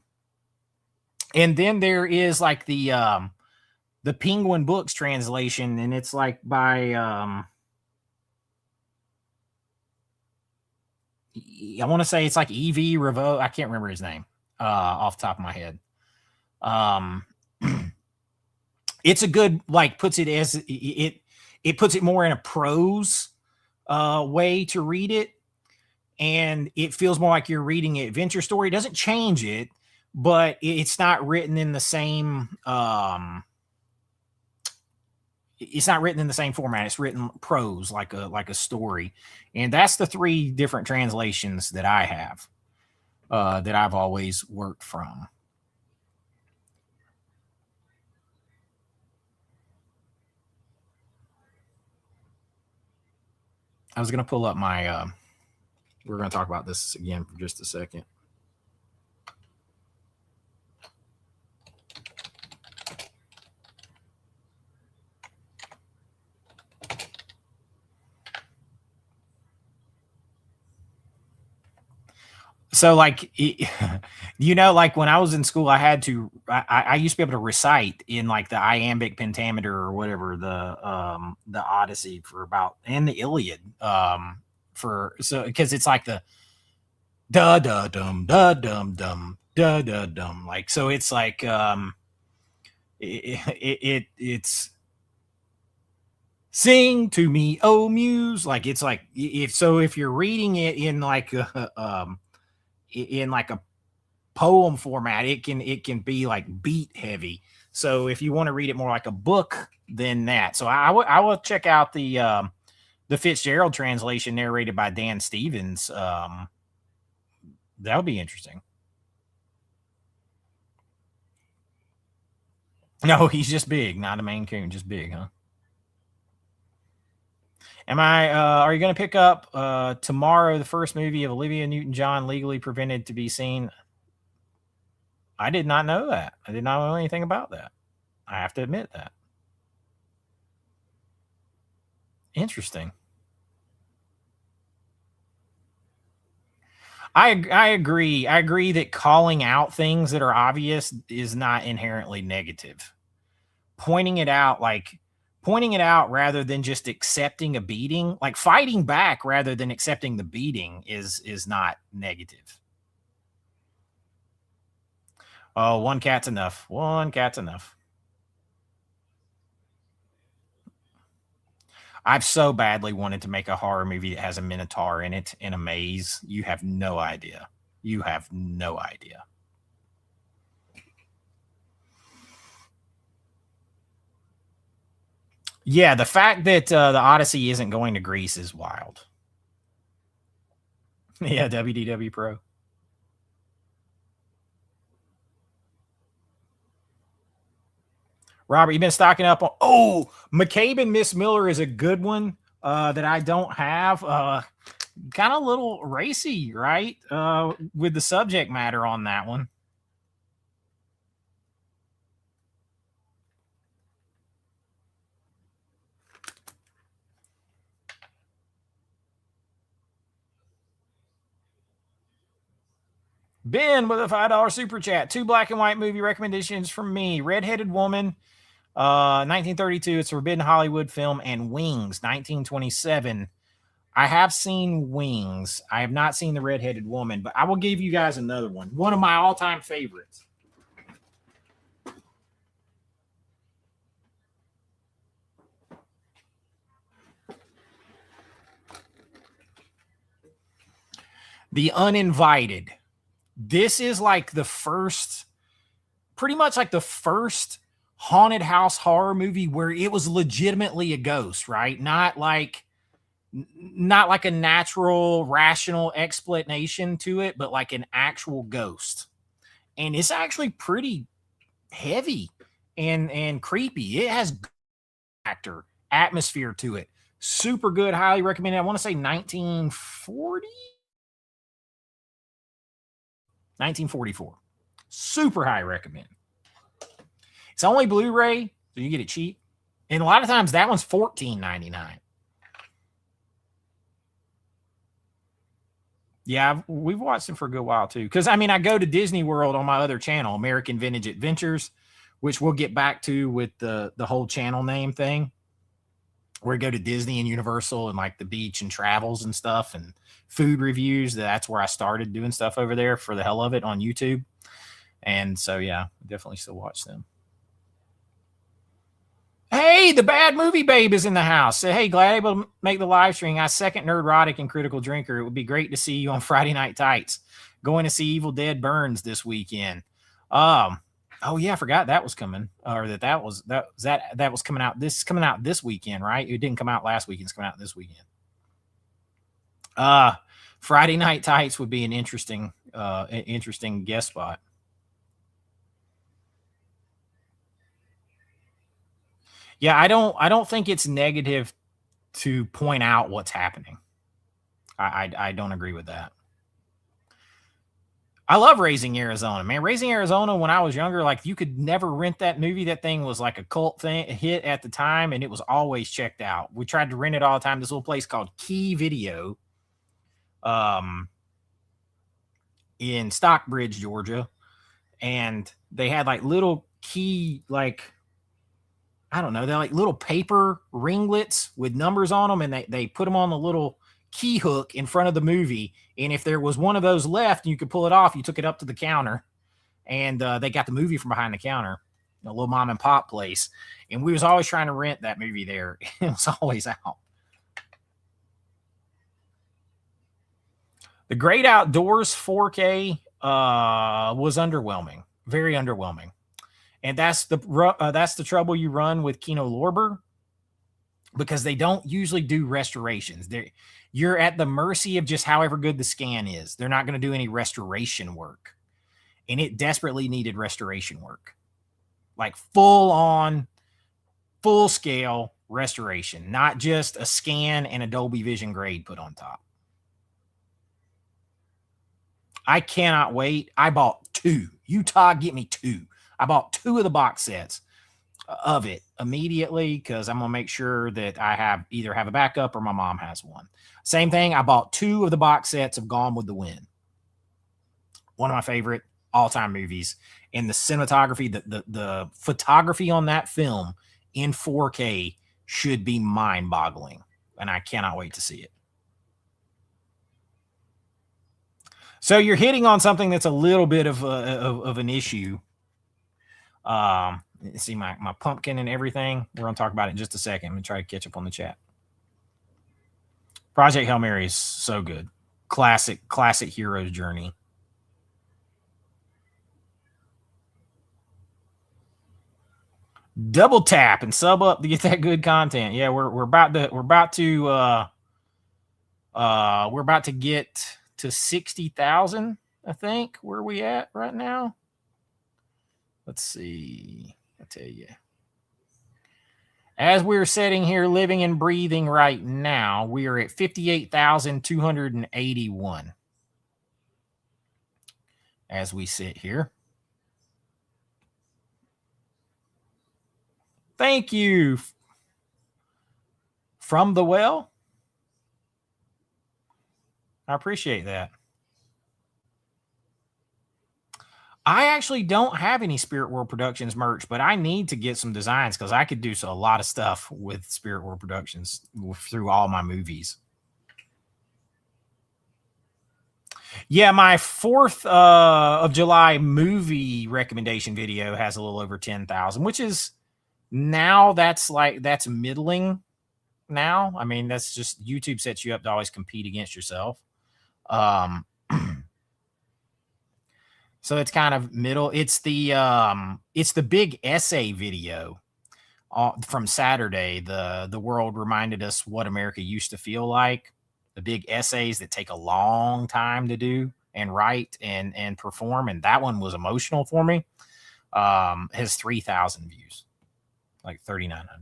then there is like the Penguin Books translation, and it's like by I want to say it's like E.V. Revo. I can't remember his name off the top of my head. It's a good, like, puts it as it puts it more in a prose way to read it, and it feels more like you're reading an adventure story. It doesn't change it, but it's not written in the same it's not written in the same format. It's written prose, like a story. And that's the 3 different translations that I have, that I've always worked from. I was going to pull up my, we're going to talk about this again for just a second. So, like, like when I was in school, I had to, I used to be able to recite in like the iambic pentameter or whatever, the Odyssey for about, and the Iliad, because it's like the da da dum da dum dum da da dum, like, so it's like it's sing to me, oh muse, like, it's like, if you're reading it in like a poem format, it can be like beat heavy. So if you want to read it more like a book than that, so I will check out the Fitzgerald translation narrated by Dan Stevens. That would be interesting. No, he's just big, not a Maine Coon, just big, huh? Are you going to pick up tomorrow the first movie of Olivia Newton-John, Legally Prevented to Be Seen? I did not know that. I did not know anything about that. I have to admit that. Interesting. I agree. I agree that calling out things that are obvious is not inherently negative. Pointing it out rather than just accepting a beating, like fighting back rather than accepting the beating, is not negative. Oh, one cat's enough. One cat's enough. I've so badly wanted to make a horror movie that has a minotaur in it in a maze. You have no idea. You have no idea. Yeah, the fact that the Odyssey isn't going to Greece is wild. Yeah, WDW Pro. Robert, you've been stocking up on. Oh, McCabe and Miss Miller is a good one that I don't have. Kind of a little racy, right? With the subject matter on that one. Ben with a $5 super chat. 2 black and white movie recommendations from me. Redheaded Woman, 1932. It's a Forbidden Hollywood film. And Wings, 1927. I have seen Wings. I have not seen The Redheaded Woman, but I will give you guys another one. One of my all-time favorites. The Uninvited. This is like the first, pretty much like the first haunted house horror movie where it was legitimately a ghost, right? Not like a natural, rational explanation to it, but like an actual ghost. And it's actually pretty heavy and creepy. It has actor atmosphere to it. Super good, highly recommended. I want to say 1940. 1944. Super high recommend. It's only Blu-ray, so you get it cheap. And a lot of times that one's $14.99. Yeah, we've watched them for a good while too. Because I mean, I go to Disney World on my other channel, American Vintage Adventures, which we'll get back to with the whole channel name thing. Where we go to Disney and Universal and like the beach and travels and stuff and food reviews. That's where I started doing stuff over there for the hell of it on YouTube. And so, yeah, definitely still watch them. Hey, the Bad Movie Babe is in the house. So, hey, glad able to make the live stream. I second Nerdrotic and Critical Drinker. It would be great to see you on Friday Night Tights. Going to see Evil Dead Burns this weekend. Oh yeah, I forgot that was coming, or that was coming out. This is coming out this weekend, right? It didn't come out last weekend. It's coming out this weekend. Friday Night Tights would be an interesting guest spot. Yeah, I don't think it's negative to point out what's happening. I don't agree with that. I love Raising Arizona, man. Raising Arizona, when I was younger, like you could never rent that movie. That thing was like a cult hit at the time, and it was always checked out. We tried to rent it all the time. This little place called Key Video, in Stockbridge, Georgia, and they had like little key, like I don't know, they're like little paper ringlets with numbers on them, and they put them on the little key hook in front of the movie. And if there was one of those left, you could pull it off. You took it up to the counter, and they got the movie from behind the counter, a little mom and pop place. And we was always trying to rent that movie there. It was always out. The Great Outdoors 4K was underwhelming, very underwhelming. And that's the trouble you run with Kino Lorber, because they don't usually do restorations. You're at the mercy of just however good the scan is. They're not going to do any restoration work. And it desperately needed restoration work. Like full scale restoration, not just a scan and a Dolby Vision grade put on top. I cannot wait. I bought 2. Utah, get me 2. I bought 2 of the box sets of it immediately because I'm gonna make sure that I either have a backup or my mom has one. Same thing. I bought 2 of the box sets of Gone with the Wind. One of my favorite all-time movies. And the cinematography, the photography on that film in 4K should be mind-boggling, and I cannot wait to see it. So you're hitting on something that's a little bit of an issue. See my pumpkin and everything. We're going to talk about it in just a second. I'm going to try to catch up on the chat. Project Hail Mary is so good. Classic hero's journey. Double tap and sub up to get that good content. Yeah, we're about to get to 60,000, I think. Where are we at right now? Let's see. I'll tell you. As we're sitting here living and breathing right now, we are at 58,281 as we sit here. Thank you. From the well. I appreciate that. I actually don't have any Spirit World Productions merch, but I need to get some designs because I could do a lot of stuff with Spirit World Productions through all my movies. Yeah, my 4th of July movie recommendation video has a little over 10,000, which is now that's middling now. I mean, that's just YouTube sets you up to always compete against yourself. So it's kind of middle. It's the big essay video from Saturday. The world reminded us what America used to feel like. The big essays that take a long time to do and write and perform, and that one was emotional for me. Has 3,000 views, like 3,900.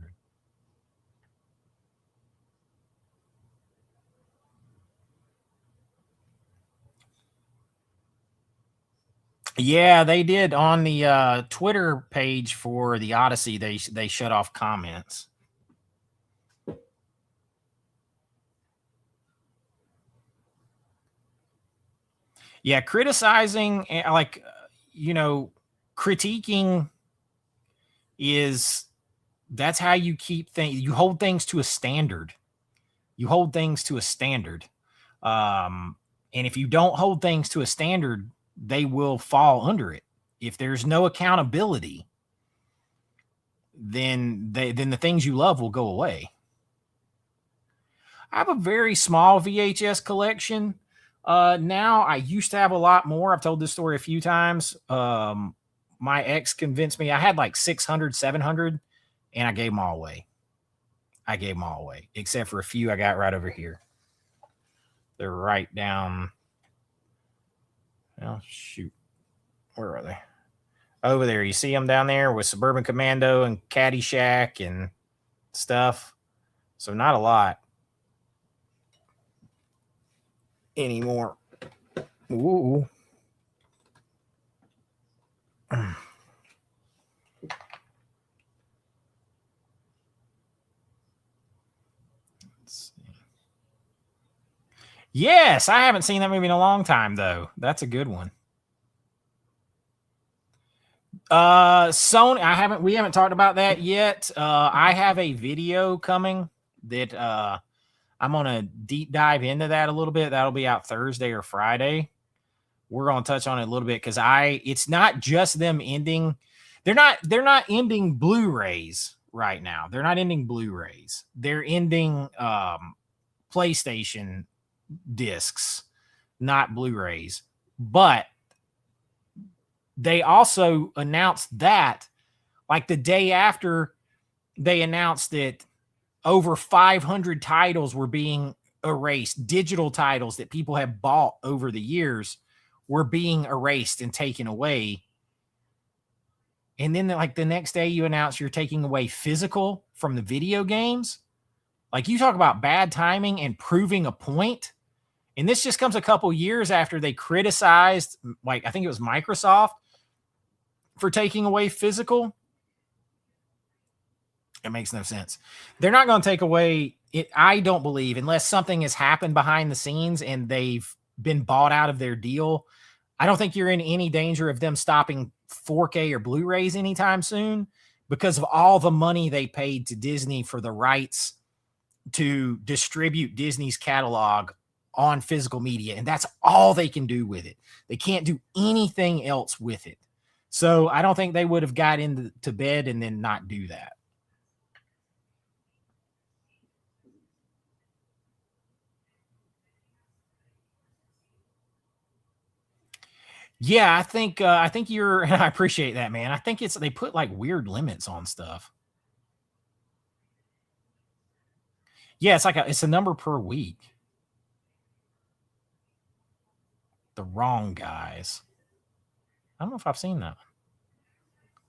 Yeah, they did on the Twitter page for the Odyssey. They shut off comments. Yeah, criticizing, like, critiquing that's how you keep things. You hold things to a standard. And if you don't hold things to a standard, they will fall under it. If there's no accountability, then the things you love will go away. I have a very small VHS collection. Now I used to have a lot more. I've told this story a few times. My ex convinced me I had like 600, 700, and I gave them all away. Except for a few I got right over here. They're right down. Oh, shoot. Where are they? Over there. You see them down there with Suburban Commando and Caddyshack and stuff. So not a lot anymore. Ooh. Yes, I haven't seen that movie in a long time, though. That's a good one. Sony, we haven't talked about that yet. I have a video coming that I'm gonna deep dive into that a little bit. That'll be out Thursday or Friday. We're gonna touch on it a little bit because it's not just them ending. They're not ending Blu-rays right now. They're not ending Blu-rays. They're ending PlayStation discs, not Blu-rays. But they also announced that, like, the day after they announced that over 500 titles were being erased, digital titles that people have bought over the years were being erased and taken away. And then, like, the next day you announce you're taking away physical from the video games. Like, you talk about bad timing and proving a point. And this just comes a couple years after they criticized, like, I think it was Microsoft for taking away physical. It makes no sense. They're not going to take away it. I don't believe, unless something has happened behind the scenes and they've been bought out of their deal. I don't think you're in any danger of them stopping 4K or Blu-rays anytime soon because of all the money they paid to Disney for the rights to distribute Disney's catalog on physical media. And that's all they can do with it. They can't do anything else with it. So I don't think they would have got into bed and then not do that. Yeah, I think you're. I appreciate that, man. I think they put like weird limits on stuff. Yeah, it's a number per week. The Wrong Guys. I don't know if I've seen that.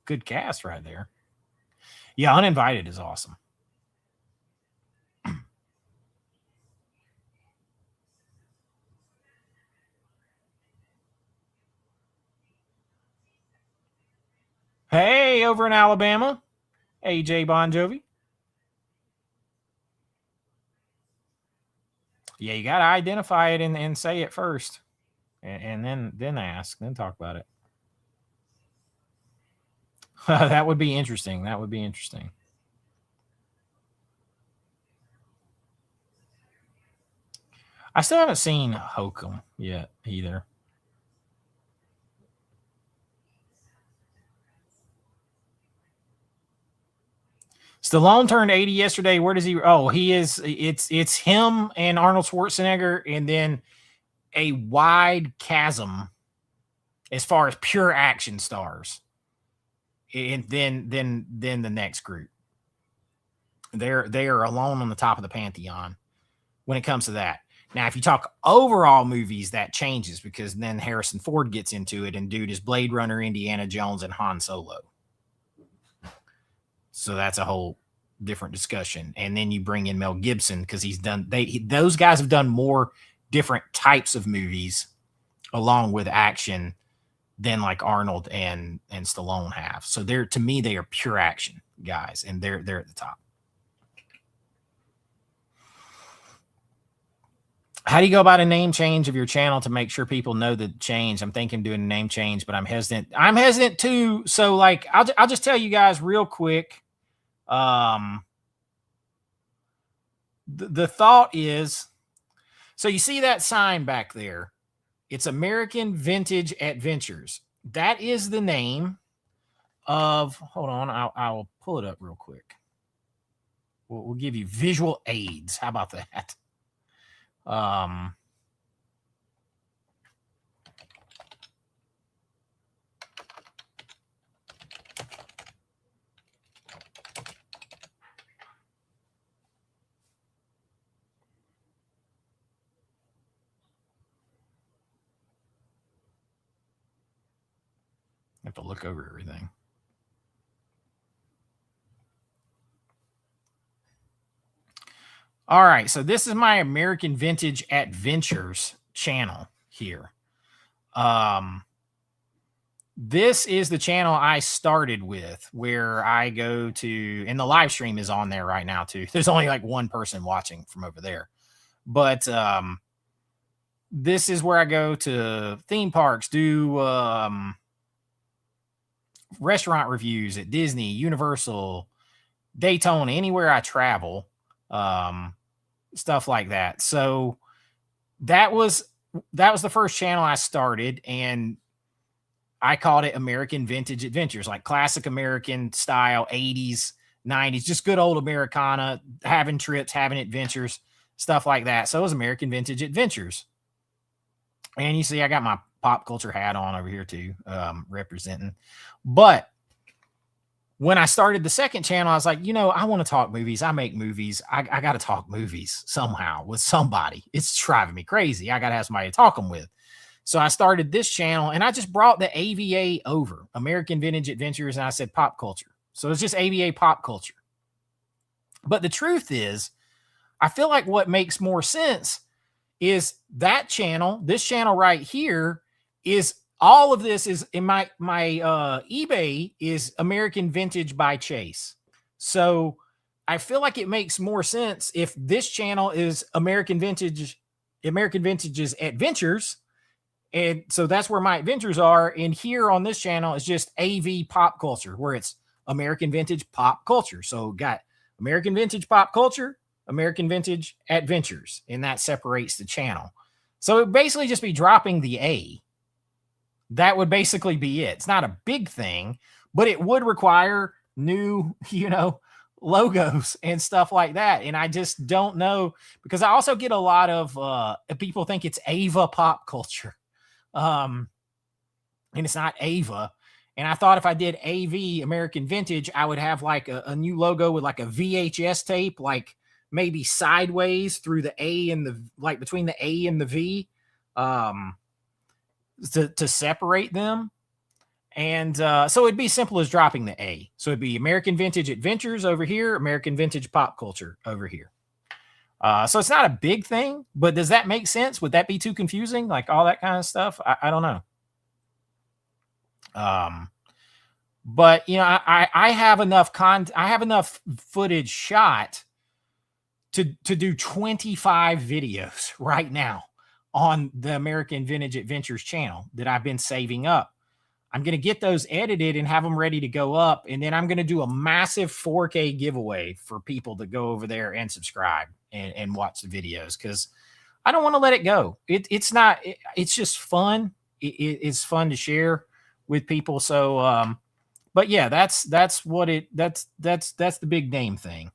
Good cast right there. Yeah, Uninvited is awesome. AJ over in Alabama. AJ Bon Jovi. Yeah, you got to identify it and say it first. And then ask, then talk about it. That would be interesting. That would be interesting. I still haven't seen Hokum yet either. Stallone turned 80 yesterday. Where does he? Oh, he is. It's him and Arnold Schwarzenegger, and then a wide chasm as far as pure action stars. And then the next group. They are alone on the top of the pantheon when it comes to that. Now, if you talk overall movies, that changes because then Harrison Ford gets into it, and dude is Blade Runner, Indiana Jones, and Han Solo. So that's a whole different discussion. And then you bring in Mel Gibson because those guys have done more different types of movies along with action than like Arnold and Stallone have. So to me, they are pure action guys, and they're at the top. How do you go about a name change of your channel to make sure people know the change? I'm thinking doing a name change, but I'm hesitant. I'm hesitant too. So like, I'll just tell you guys real quick. The thought is, so you see that sign back there? It's American Vintage Adventures. That is the name of, hold on, I'll pull it up real quick. We'll give you visual aids. How about that? I have to look over everything. All right, so this is my American Vintage Adventures channel here. This is the channel I started with, where I go to, and the live stream is on there right now too. There's only like one person watching from over there, but this is where I go to theme parks, do restaurant reviews at Disney, Universal, Daytona, anywhere I travel, stuff like that. So that was the first channel I started, and I called it American Vintage Adventures, like classic American style, 80s, 90s, just good old Americana, having trips, having adventures, stuff like that. So it was American Vintage Adventures. And you see, I got my pop culture hat on over here too, representing. But when I started the second channel, I was like, I want to talk movies. I make movies. I got to talk movies somehow with somebody. It's driving me crazy. I got to have somebody to talk them with. So I started this channel, and I just brought the AVA over, American Vintage Adventures, and I said pop culture. So it's just AVA pop culture. But the truth is, I feel like what makes more sense is that channel, this channel right here, is all of this is in my eBay is American Vintage by Chase. So I feel like it makes more sense if this channel is American Vintage's Adventures. And so that's where my adventures are. And here on this channel is just AV pop culture, where it's American Vintage pop culture. So got American Vintage pop culture, American Vintage Adventures, and that separates the channel. So it basically just be dropping the A. That would basically be it. It's not a big thing, but it would require new, logos and stuff like that. And I just don't know, because I also get a lot of people think it's Ava pop culture. And it's not Ava. And I thought if I did AV American Vintage, I would have like a new logo with like a VHS tape, like maybe sideways through the A and the, like between the A and the V, to separate them. And so it'd be simple as dropping the A. So it'd be American Vintage Adventures over here, American Vintage Pop Culture over here. So it's not a big thing, but does that make sense? Would that be too confusing? Like all that kind of stuff? I don't know. But you know, I have enough I have enough footage shot to do 25 videos right now on the American Vintage Adventures channel that I've been saving up. I'm going to get those edited and have them ready to go up. And then I'm going to do a massive 4K giveaway for people to go over there and subscribe and watch the videos, because I don't want to let it go. It's just fun. It's fun to share with people. So, but yeah, that's the big name thing.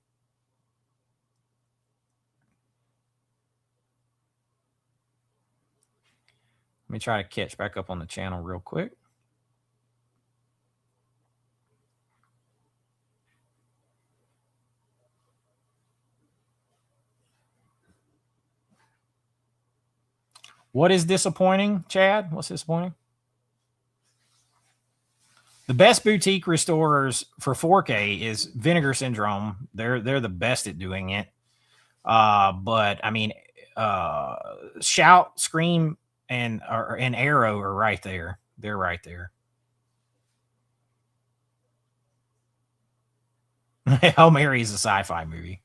Let me try to catch back up on the channel real quick. What is disappointing, Chad? What's disappointing? The best boutique restorers for 4K is Vinegar Syndrome. They're the best at doing it. But I mean, Shout, Scream, and Arrow are right there. They're right there. Hail Mary is a sci-fi movie.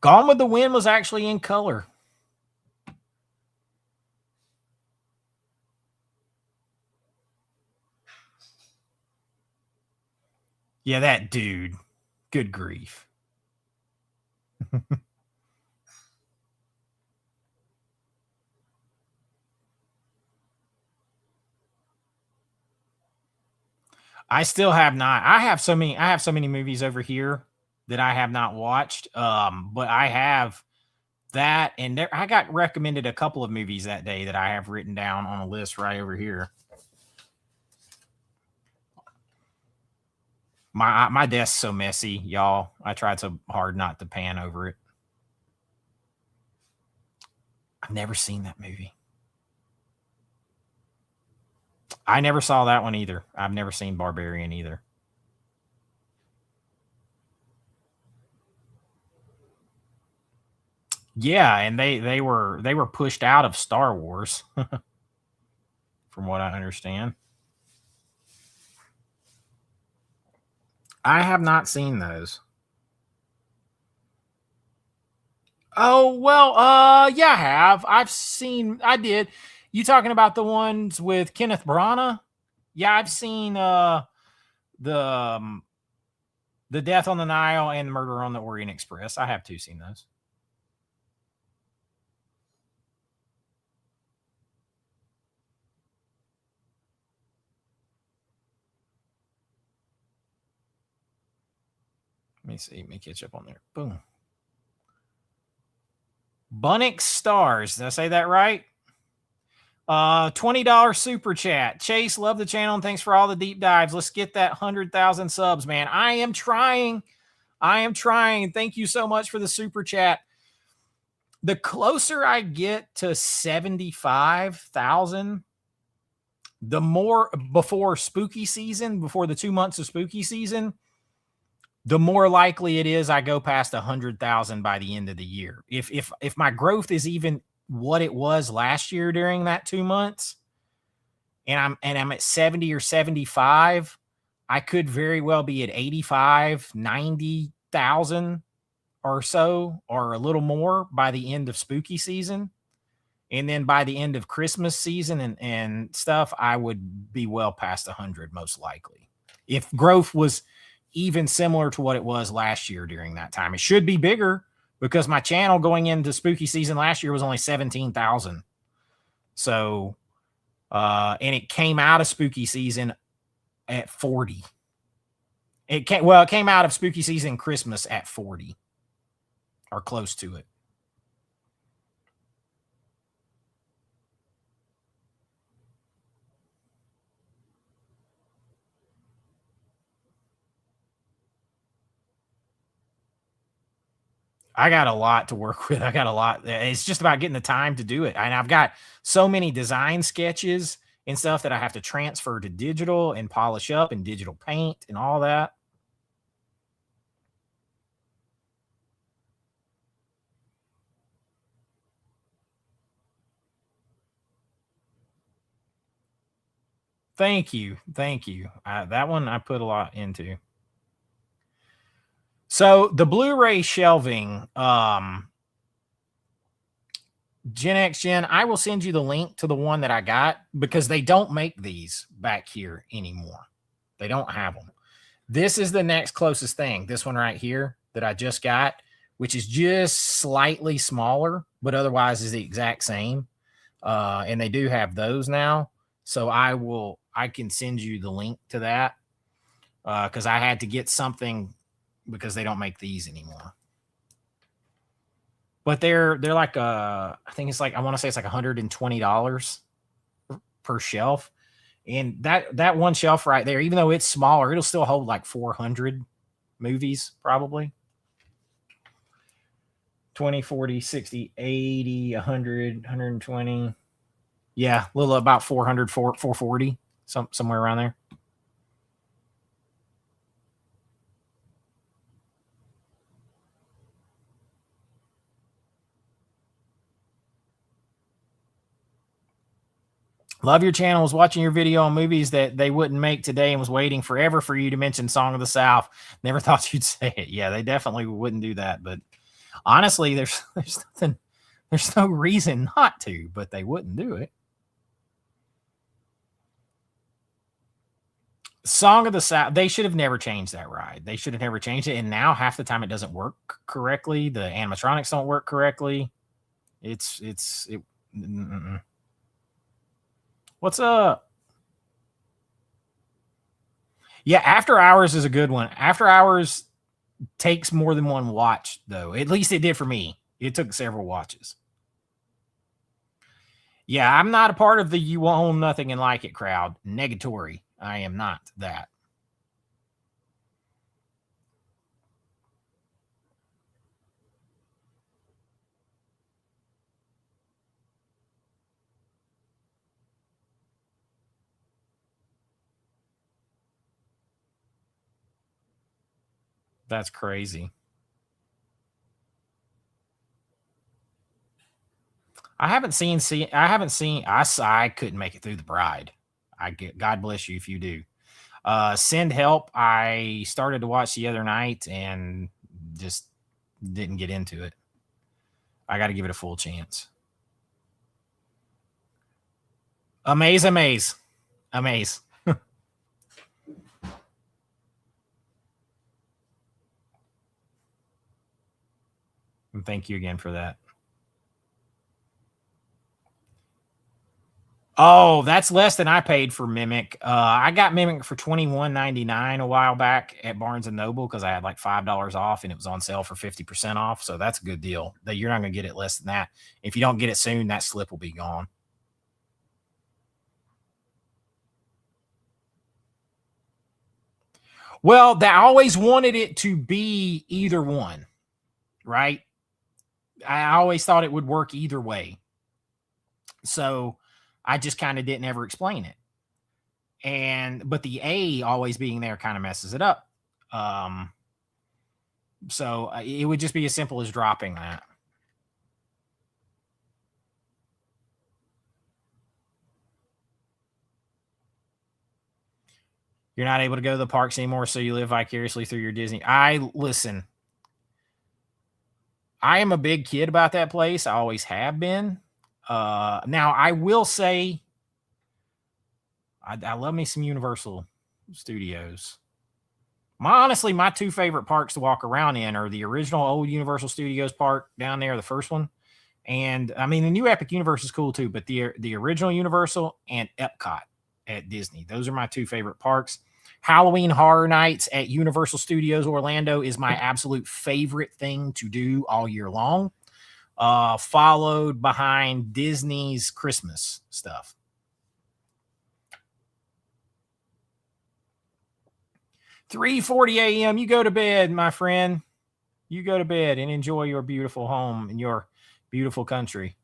Gone with the Wind was actually in color. Yeah, that dude. Good grief. I still have not. I have so many movies over here that I have not watched. But I have that, and there I got recommended a couple of movies that day that I have written down on a list right over here. My desk's so messy, y'all. I tried so hard not to pan over it. I've never seen that movie. I never saw that one either. I've never seen Barbarian either. Yeah, and they were pushed out of Star Wars, from what I understand. I have not seen those. Oh, well, yeah, I have. I did. You talking about the ones with Kenneth Branagh? Yeah, I've seen the um, the Death on the Nile and Murder on the Orient Express. I have too seen those. Let me see. Let me catch up on there. Boom. Bunnick Stars. Did I say that right? $20 super chat. Chase, love the channel and thanks for all the deep dives. Let's get that 100,000 subs, man. I am trying. Thank you so much for the super chat. The closer I get to 75,000, the more, before spooky season, before the 2 months of spooky season, the more likely it is I go past 100,000 by the end of the year. If my growth is even what it was last year during that 2 months, and I'm at 70 or 75, I could very well be at 85, 90,000 or so, or a little more by the end of spooky season. And then by the end of Christmas season and stuff, I would be well past 100, most likely. If growth was even similar to what it was last year during that time. It should be bigger because my channel going into spooky season last year was only 17,000. So, and it came out of spooky season at 40. It came out of spooky season Christmas at 40 or close to it. I got a lot to work with. I got a lot. It's just about getting the time to do it. And I've got so many design sketches and stuff that I have to transfer to digital and polish up in digital paint and all that. Thank you. Thank you. That one I put a lot into. So the Blu-ray shelving, Gen X Gen, I will send you the link to the one that I got because they don't make these back here anymore. They don't have them. This is the next closest thing. This one right here that I just got, which is just slightly smaller, but otherwise is the exact same. And they do have those now. So I can send you the link to that because I had to get something because they don't make these anymore. But they're like I think it's like, I want to say it's like $120 per shelf. And that one shelf right there, even though it's smaller, it'll still hold like 400 movies probably. 20, 40, 60, 80, 100, 120. Yeah, a little about 400, 440, somewhere around there. Love your channel. Was watching your video on movies that they wouldn't make today and was waiting forever for you to mention Song of the South. Never thought you'd say it. Yeah, they definitely wouldn't do that. But honestly, there's no reason not to, but they wouldn't do it. Song of the South, they should have never changed that ride. They should have never changed it. And now half the time it doesn't work correctly. The animatronics don't work correctly. What's up? Yeah, After Hours is a good one. After Hours takes more than one watch, though. At least it did for me. It took several watches. Yeah, I'm not a part of the you own nothing and like it crowd. Negatory. I am not that. That's crazy. I haven't seen. I couldn't make it through The Bride. God bless you if you do. Send Help. I started to watch the other night and just didn't get into it. I got to give it a full chance. Amaze. And thank you again for that. Oh, that's less than I paid for Mimic. I got Mimic for $21.99 a while back at Barnes and Noble because I had like $5 off and it was on sale for 50% off. So that's a good deal. That you're not going to get it less than that. If you don't get it soon, that slip will be gone. Well, I always wanted it to be either one, right? I always thought it would work either way. So I just kind of didn't ever explain it. But the A always being there kind of messes it up. So it would just be as simple as dropping that. You're not able to go to the parks anymore, so you live vicariously through your Disney. Listen, I am a big kid about that place. I always have been. Now, I will say I love me some Universal Studios. Honestly, my two favorite parks to walk around in are the original old Universal Studios park down there, the first one. And I mean, the new Epic Universe is cool too, but the original Universal and Epcot at Disney. Those are my two favorite parks. Halloween Horror Nights at Universal Studios Orlando is my absolute favorite thing to do all year long. Followed behind Disney's Christmas stuff. $3:40 a.m. You go to bed, my friend. You go to bed and enjoy your beautiful home and your beautiful country.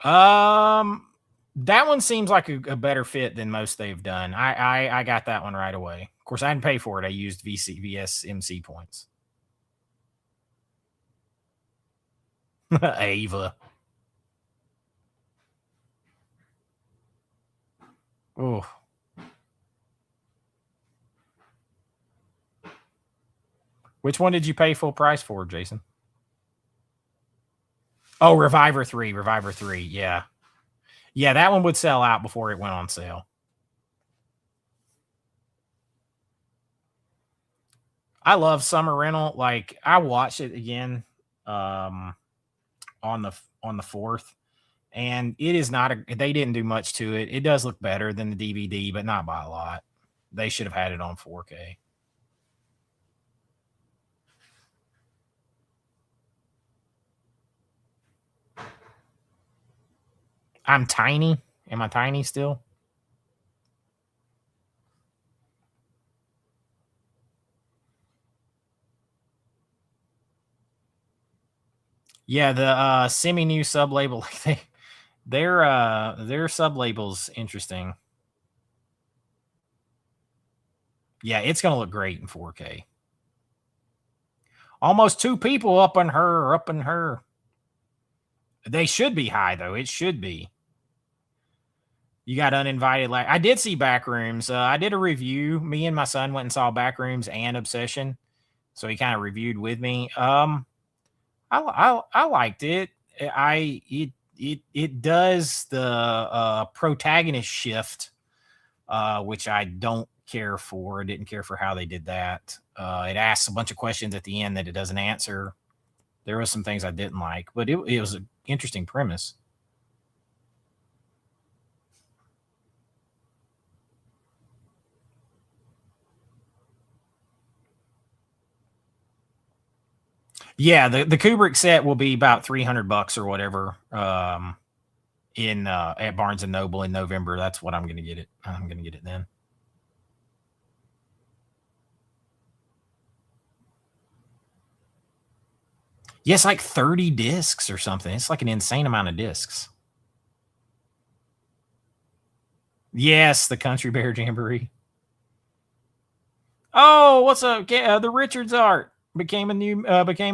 That one seems like a better fit than most they've done. I got that one right away. Of course, I didn't pay for it. I used VSMC points. Ava. Oh. Which one did you pay full price for, Jason? Oh, Reviver 3. Reviver 3. Yeah. Yeah, that one would sell out before it went on sale. I love Summer Rental. Like, I watched it again on the 4th, and it is not they didn't do much to it. It does look better than the DVD, but not by a lot. They should have had it on 4K. I'm tiny. Am I tiny still? Yeah, the semi-new sub-label, their sub-label's interesting. Yeah, it's gonna look great in 4K. Almost 2 people up in her. They should be high though. It should be. You got uninvited. Like, I did see Backrooms. I did a review. Me and my son went and saw Backrooms and Obsession, so he kind of reviewed with me. I liked it. It does the protagonist shift, which I don't care for. I didn't care for how they did that. It asks a bunch of questions at the end that it doesn't answer. There was some things I didn't like, but it was an interesting premise. Yeah, the Kubrick set will be about $300 or whatever in at Barnes and Noble in November. That's what I'm going to get it. I'm going to get it then. Yes, like 30 discs or something. It's like an insane amount of discs. Yes, the Country Bear Jamboree. Oh, what's up? The Richards art became a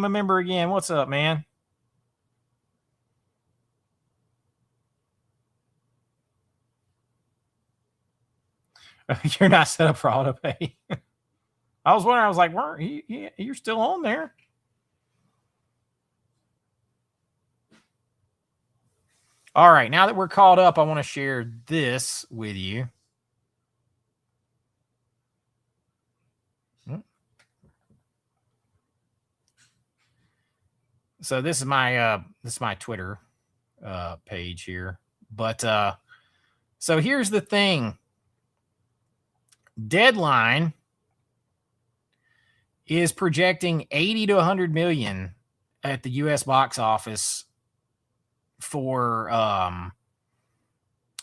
member again. What's up, man? You're not set up for auto pay. I was wondering. I was like, you're still on there? All right, now that we're caught up, I want to share this with you. So this is my Twitter page here. But so here's the thing. Deadline is projecting 80 to 100 million at the US box office for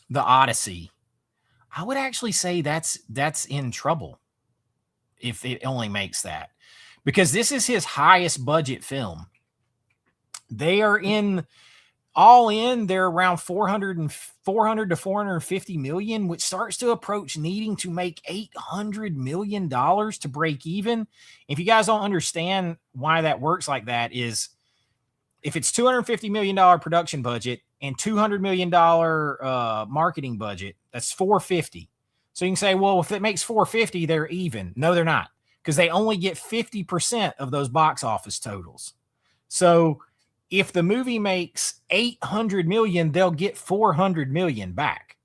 the Odyssey. I would actually say that's in trouble if it only makes that, because this is his highest budget film. They are all in, they're around 400 to 450 million, which starts to approach needing to make $800 million to break even. If you guys don't understand why that works like that, is if it's $250 million production budget and $200 million marketing budget, that's 450. So you can say, well, if it makes 450, they're even. No, they're not, because they only get 50% of those box office totals. So if the movie makes 800 million, they'll get 400 million back.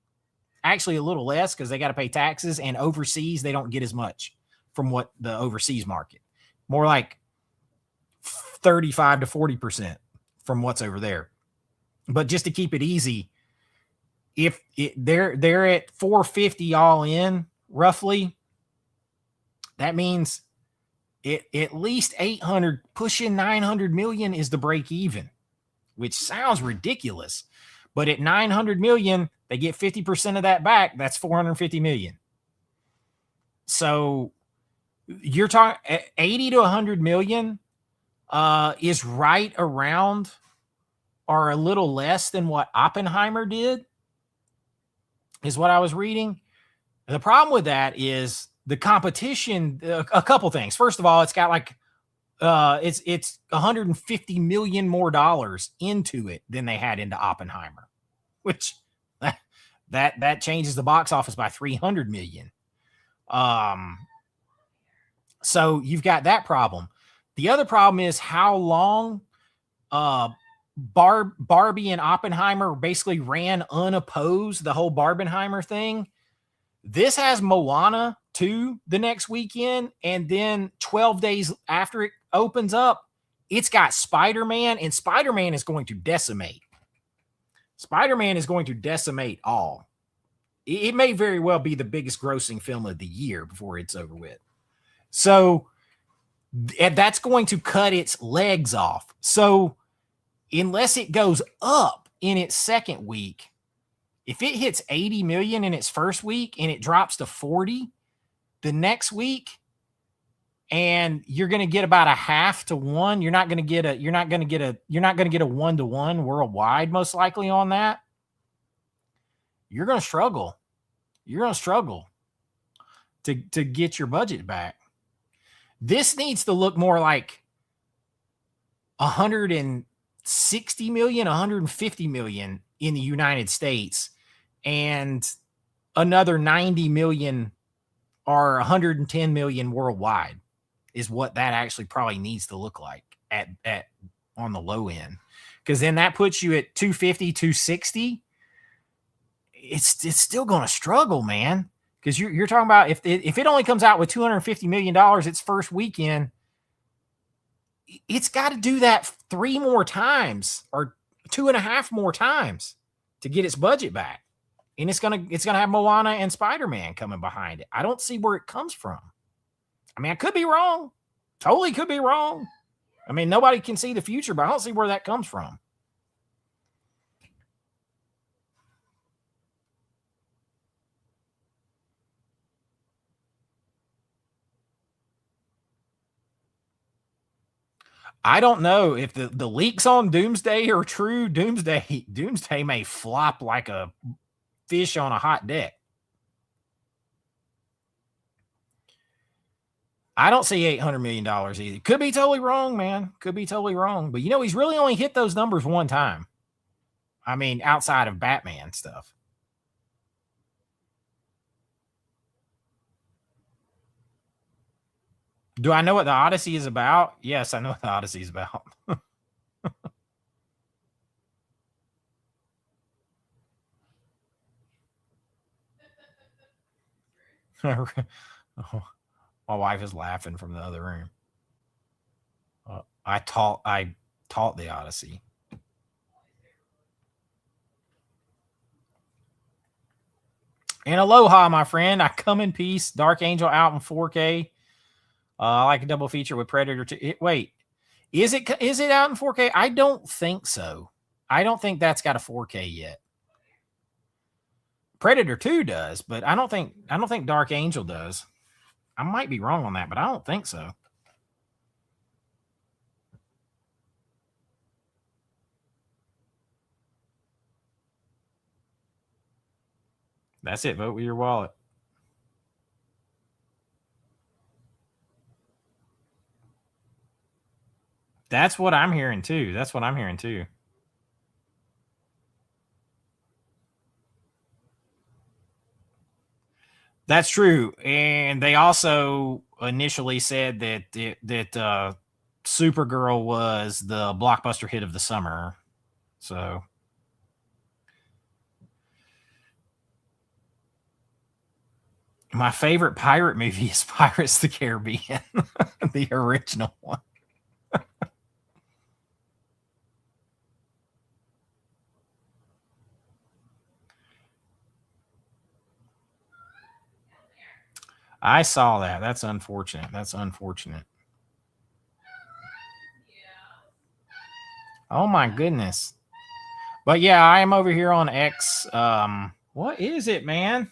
Actually, a little less, because they got to pay taxes, and overseas they don't get as much from what the overseas market. More like 35 to 40% from what's over there. But just to keep it easy, if they're at 450 all in roughly, that means at least 800, pushing 900 million is the break even, which sounds ridiculous. But at 900 million, they get 50% of that back. That's 450 million. So you're talking 80 to 100 million is right around or a little less than what Oppenheimer did, is what I was reading. The problem with that is the competition. A couple things. First of all, it's got like it's 150 million more dollars into it than they had into Oppenheimer, which that changes the box office by 300 million. So you've got that problem. The other problem is how long Barbie and Oppenheimer basically ran unopposed, the whole Barbenheimer thing. This has Moana 2 the next weekend, and then 12 days after it opens up, it's got Spider-Man, and Spider-Man is going to decimate. Spider-Man is going to decimate all. It may very well be the biggest grossing film of the year before it's over with. So that's going to cut its legs off. So unless it goes up in its second week, if it hits 80 million in its first week and it drops to 40 the next week, and you're going to get about a 0.5 to 1, you're not going to get a 1-to-1 worldwide, most likely on that. You're going to struggle. You're going to struggle to get your budget back. This needs to look more like 160 million, 150 million in the United States, and another 90 million or 110 million worldwide is what that actually probably needs to look like at on the low end. Because then that puts you at 250, 260. It's still going to struggle, man. Because you're talking about if it only comes out with $250 million its first weekend, it's got to do that 3 more times or 2.5 more times to get its budget back. And it's gonna have Moana and Spider-Man coming behind it. I don't see where it comes from. I mean, I could be wrong. Totally could be wrong. I mean, nobody can see the future, but I don't see where that comes from. I don't know if the leaks on Doomsday are true. Doomsday may flop like a fish on a hot deck. I don't see $800 million either. Could be totally wrong, man. Could be totally wrong. But, he's really only hit those numbers one time. I mean, outside of Batman stuff. Do I know what the Odyssey is about? Yes, I know what the Odyssey is about. Oh, my wife is laughing from the other room. I taught the Odyssey. And aloha, my friend. I come in peace. Dark Angel out in 4K. I like a double feature with Predator 2. Wait, is it out in 4K? I don't think so. I don't think that's got a 4K yet. Predator 2 does, but I don't think Dark Angel does. I might be wrong on that, but I don't think so. That's it. Vote with your wallet. That's what I'm hearing too. That's true. And they also initially said that Supergirl was the blockbuster hit of the summer. So my favorite pirate movie is Pirates of the Caribbean, the original one. I saw that. That's unfortunate. Oh my goodness. But yeah, I am over here on X. What is it, man?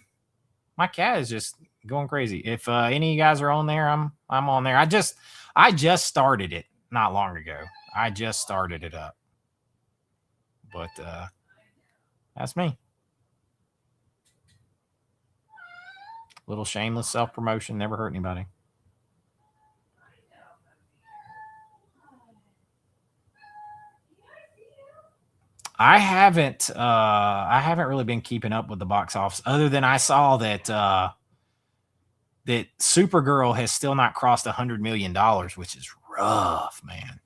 My cat is just going crazy. If any of you guys are on there, I'm on there. I just started it not long ago. I just started it up. But that's me. Little shameless self-promotion, never hurt anybody. I haven't really been keeping up with the box office other than I saw that that Supergirl has still not crossed $100 million, which is rough, man.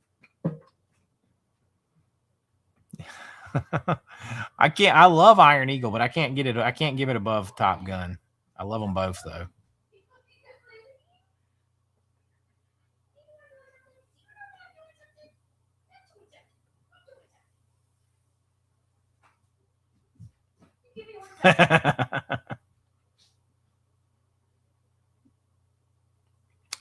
I love Iron Eagle, but I can't give it above Top Gun. I love them both though.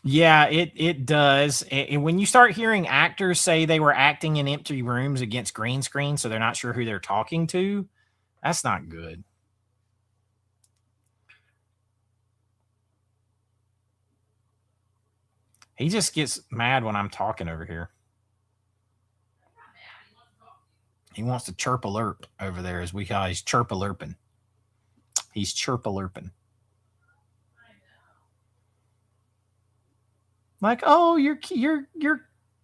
Yeah, it does. And when you start hearing actors say they were acting in empty rooms against green screen, so they're not sure who they're talking to, that's not good. He just gets mad when I'm talking over here. He wants to chirp alert over there, as we call. He's chirp alerping. He's chirp alerping. Like, oh, you're.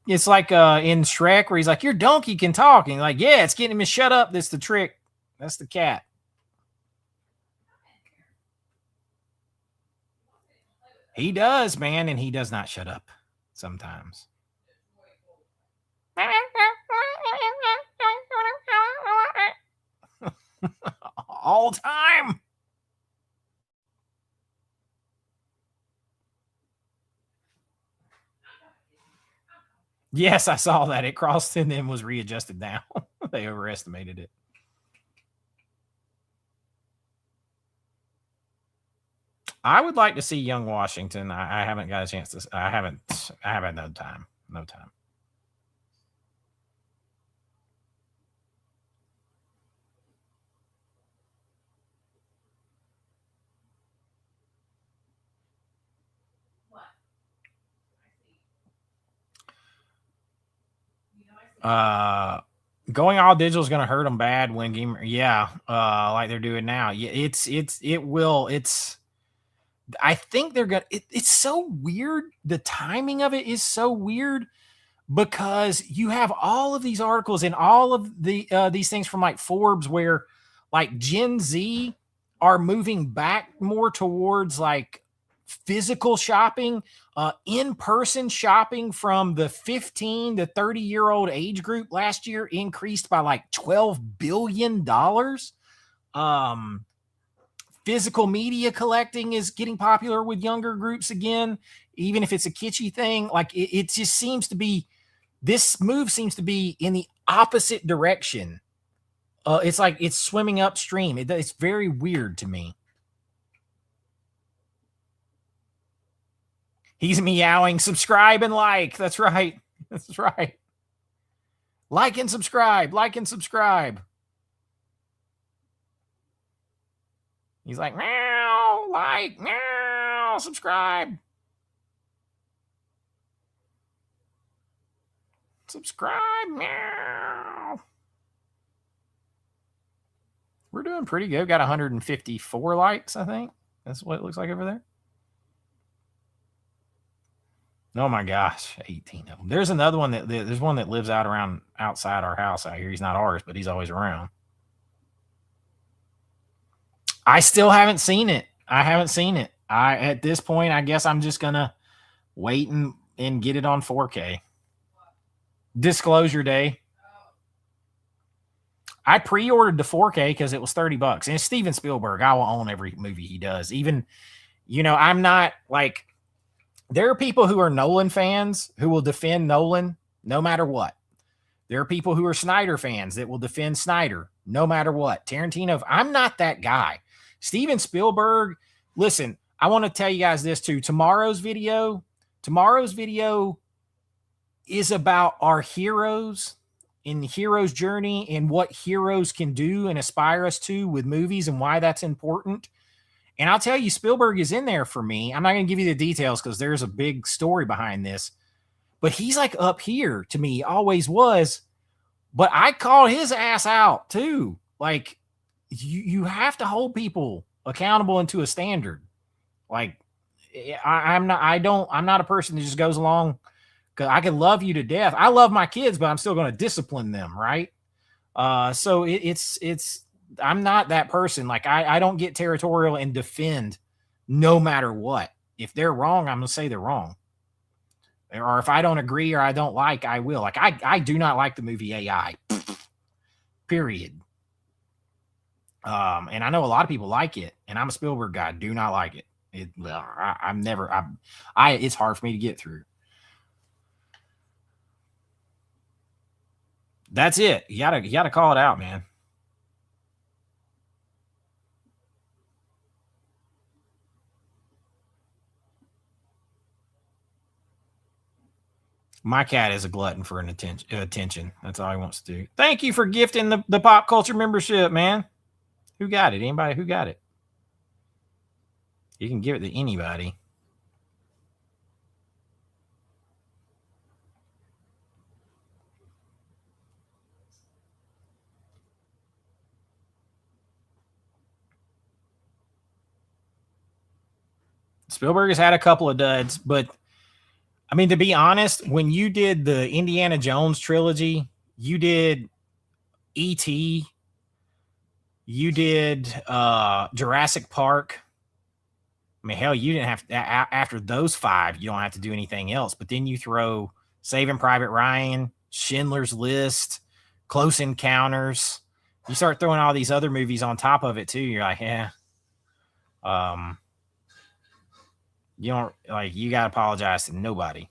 It's like in Shrek where he's like, your donkey can talk, and you're like, yeah, it's getting him to shut up. That's the trick. That's the cat. He does, man, and he does not shut up sometimes. All time. Yes, I saw that. It crossed and then was readjusted down. They overestimated it. I would like to see Young Washington. I haven't got a chance to. I haven't no time. No time. Going all digital is going to hurt them bad when gamer. Yeah, like they're doing now. Yeah, it will. I think they're gonna. It's so weird. The timing of it is so weird because you have all of these articles and all of these things from like Forbes where like Gen Z are moving back more towards like physical shopping, in-person shopping from the 15 to 30-year-old age group last year increased by like $12 billion. Physical media collecting is getting popular with younger groups again, even if it's a kitschy thing. Like it just seems to be, this move seems to be in the opposite direction. It's like it's swimming upstream. It's very weird to me. He's meowing, subscribe and like. That's right. That's right. Like and subscribe. Like and subscribe. He's like, meow, like, meow, subscribe. Subscribe, meow. We're doing pretty good. Got 154 likes, I think. That's what it looks like over there. Oh my gosh, 18 of them. There's another one there's one that lives outside our house out here. He's not ours, but he's always around. I still haven't seen it. At this point, I guess I'm just gonna wait and get it on 4K. Disclosure Day. I pre-ordered the 4K because it was $30. And it's Steven Spielberg. I will own every movie he does. Even, I'm not like, there are people who are Nolan fans who will defend Nolan no matter what. There are people who are Snyder fans that will defend Snyder no matter what. Tarantino, I'm not that guy. Steven Spielberg, listen, I want to tell you guys this too. Tomorrow's video is about our heroes in the hero's journey and what heroes can do and aspire us to with movies and why that's important. And I'll tell you, Spielberg is in there for me. I'm not going to give you the details because there's a big story behind this. But he's like up here to me, always was. But I called his ass out too. Like, you have to hold people accountable and to a standard. Like, I'm not a person that just goes along because I can love you to death. I love my kids, but I'm still going to discipline them, right? So it's I'm not that person. Like I don't get territorial and defend no matter what. If they're wrong, I'm gonna say they're wrong. Or if I don't agree or I don't like, I will. Like I do not like the movie AI. Period. And I know a lot of people like it, and I'm a Spielberg guy. Do not like it. I'm never. It's hard for me to get through. That's it. You gotta call it out, man. My cat is a glutton for an attention. That's all he wants to do. Thank you for gifting the pop culture membership, man. Who got it? Anybody who got it? You can give it to anybody. Spielberg has had a couple of duds, but I mean, to be honest, when you did the Indiana Jones trilogy, you did E.T., you did Jurassic Park. I mean, hell, you didn't have to, after those 5, you don't have to do anything else. But then you throw Saving Private Ryan, Schindler's List, Close Encounters. You start throwing all these other movies on top of it too. You're like, yeah. You don't like. You got to apologize to nobody.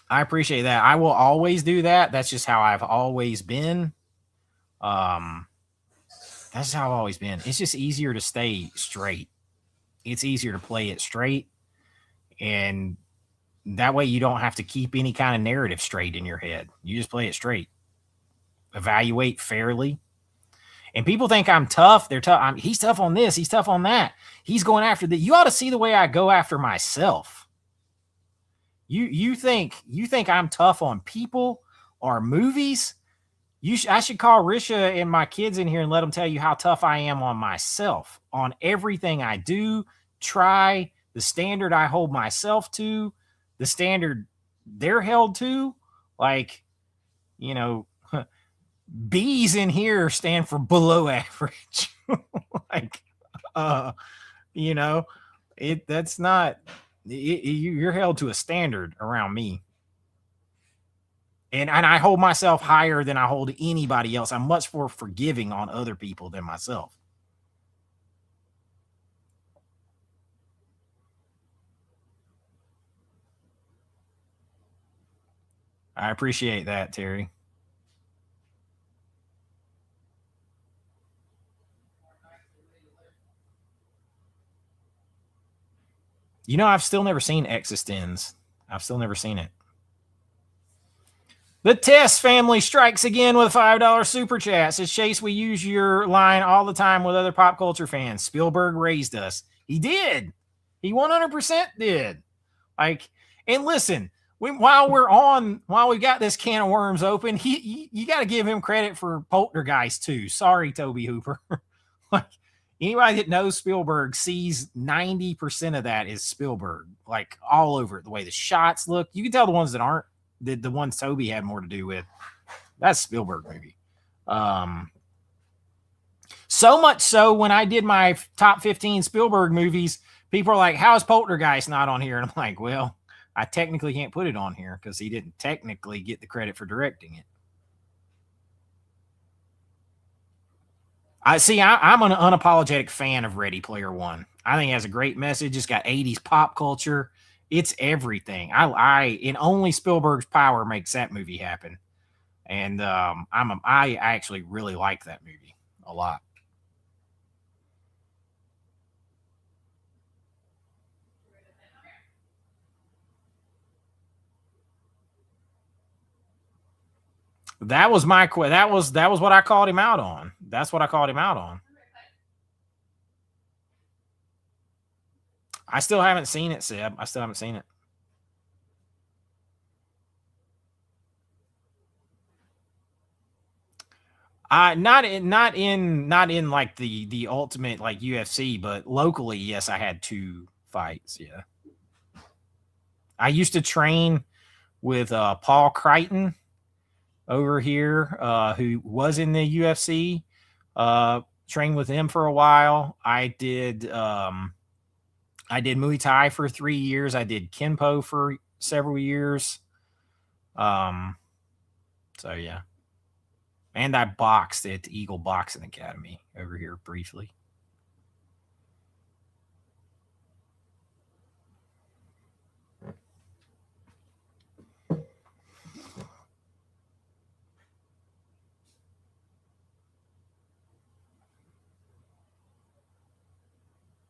I appreciate that. I will always do that. That's just how I've always been. That's how I've always been. It's just easier to stay straight. It's easier to play it straight, and that way you don't have to keep any kind of narrative straight in your head. You just play it straight. Evaluate fairly. And people think I'm tough. They're tough. He's tough on this. He's tough on that. He's going after that. You ought to see the way I go after myself. You think I'm tough on people or movies? I should call Risha and my kids in here and let them tell you how tough I am on myself, on everything I do, try, the standard I hold myself to, the standard they're held to. Like, you know, B's in here stand for below average. Like, you know, that's not, you're held to a standard around me. And I hold myself higher than I hold anybody else. I'm much more forgiving on other people than myself. I appreciate that, Terry. You know, I've still never seen Existenz. I've still never seen it. The Test family strikes again with a $5 super chat. Says, Chase, we use your line all the time with other pop culture fans. Spielberg raised us. He did. He 100% did. Like, and listen, while we got this can of worms open, you got to give him credit for Poltergeist too. Sorry, Toby Hooper. Like, anybody that knows Spielberg sees 90% of that is Spielberg, like all over it. The way the shots look, you can tell the ones that aren't. The ones Toby had more to do with. That's Spielberg movie. So much so when I did my top 15 Spielberg movies, people are like, how is Poltergeist not on here? And I'm like, well, I technically can't put it on here because he didn't technically get the credit for directing it. I'm an unapologetic fan of Ready Player One. I think it has a great message. It's got 80s pop culture. It's everything. And only Spielberg's power makes that movie happen. And I actually really like that movie a lot. That was my that was what I called him out on. That's what I called him out on. I still haven't seen it, Seb. I still haven't seen it. Not in like the ultimate like UFC, but locally, yes, I had 2 fights. Yeah. I used to train with Paul Crichton over here, who was in the UFC. Trained with him for a while. I did Muay Thai for 3 years. I did Kenpo for several years. So yeah. And I boxed at Eagle Boxing Academy over here briefly.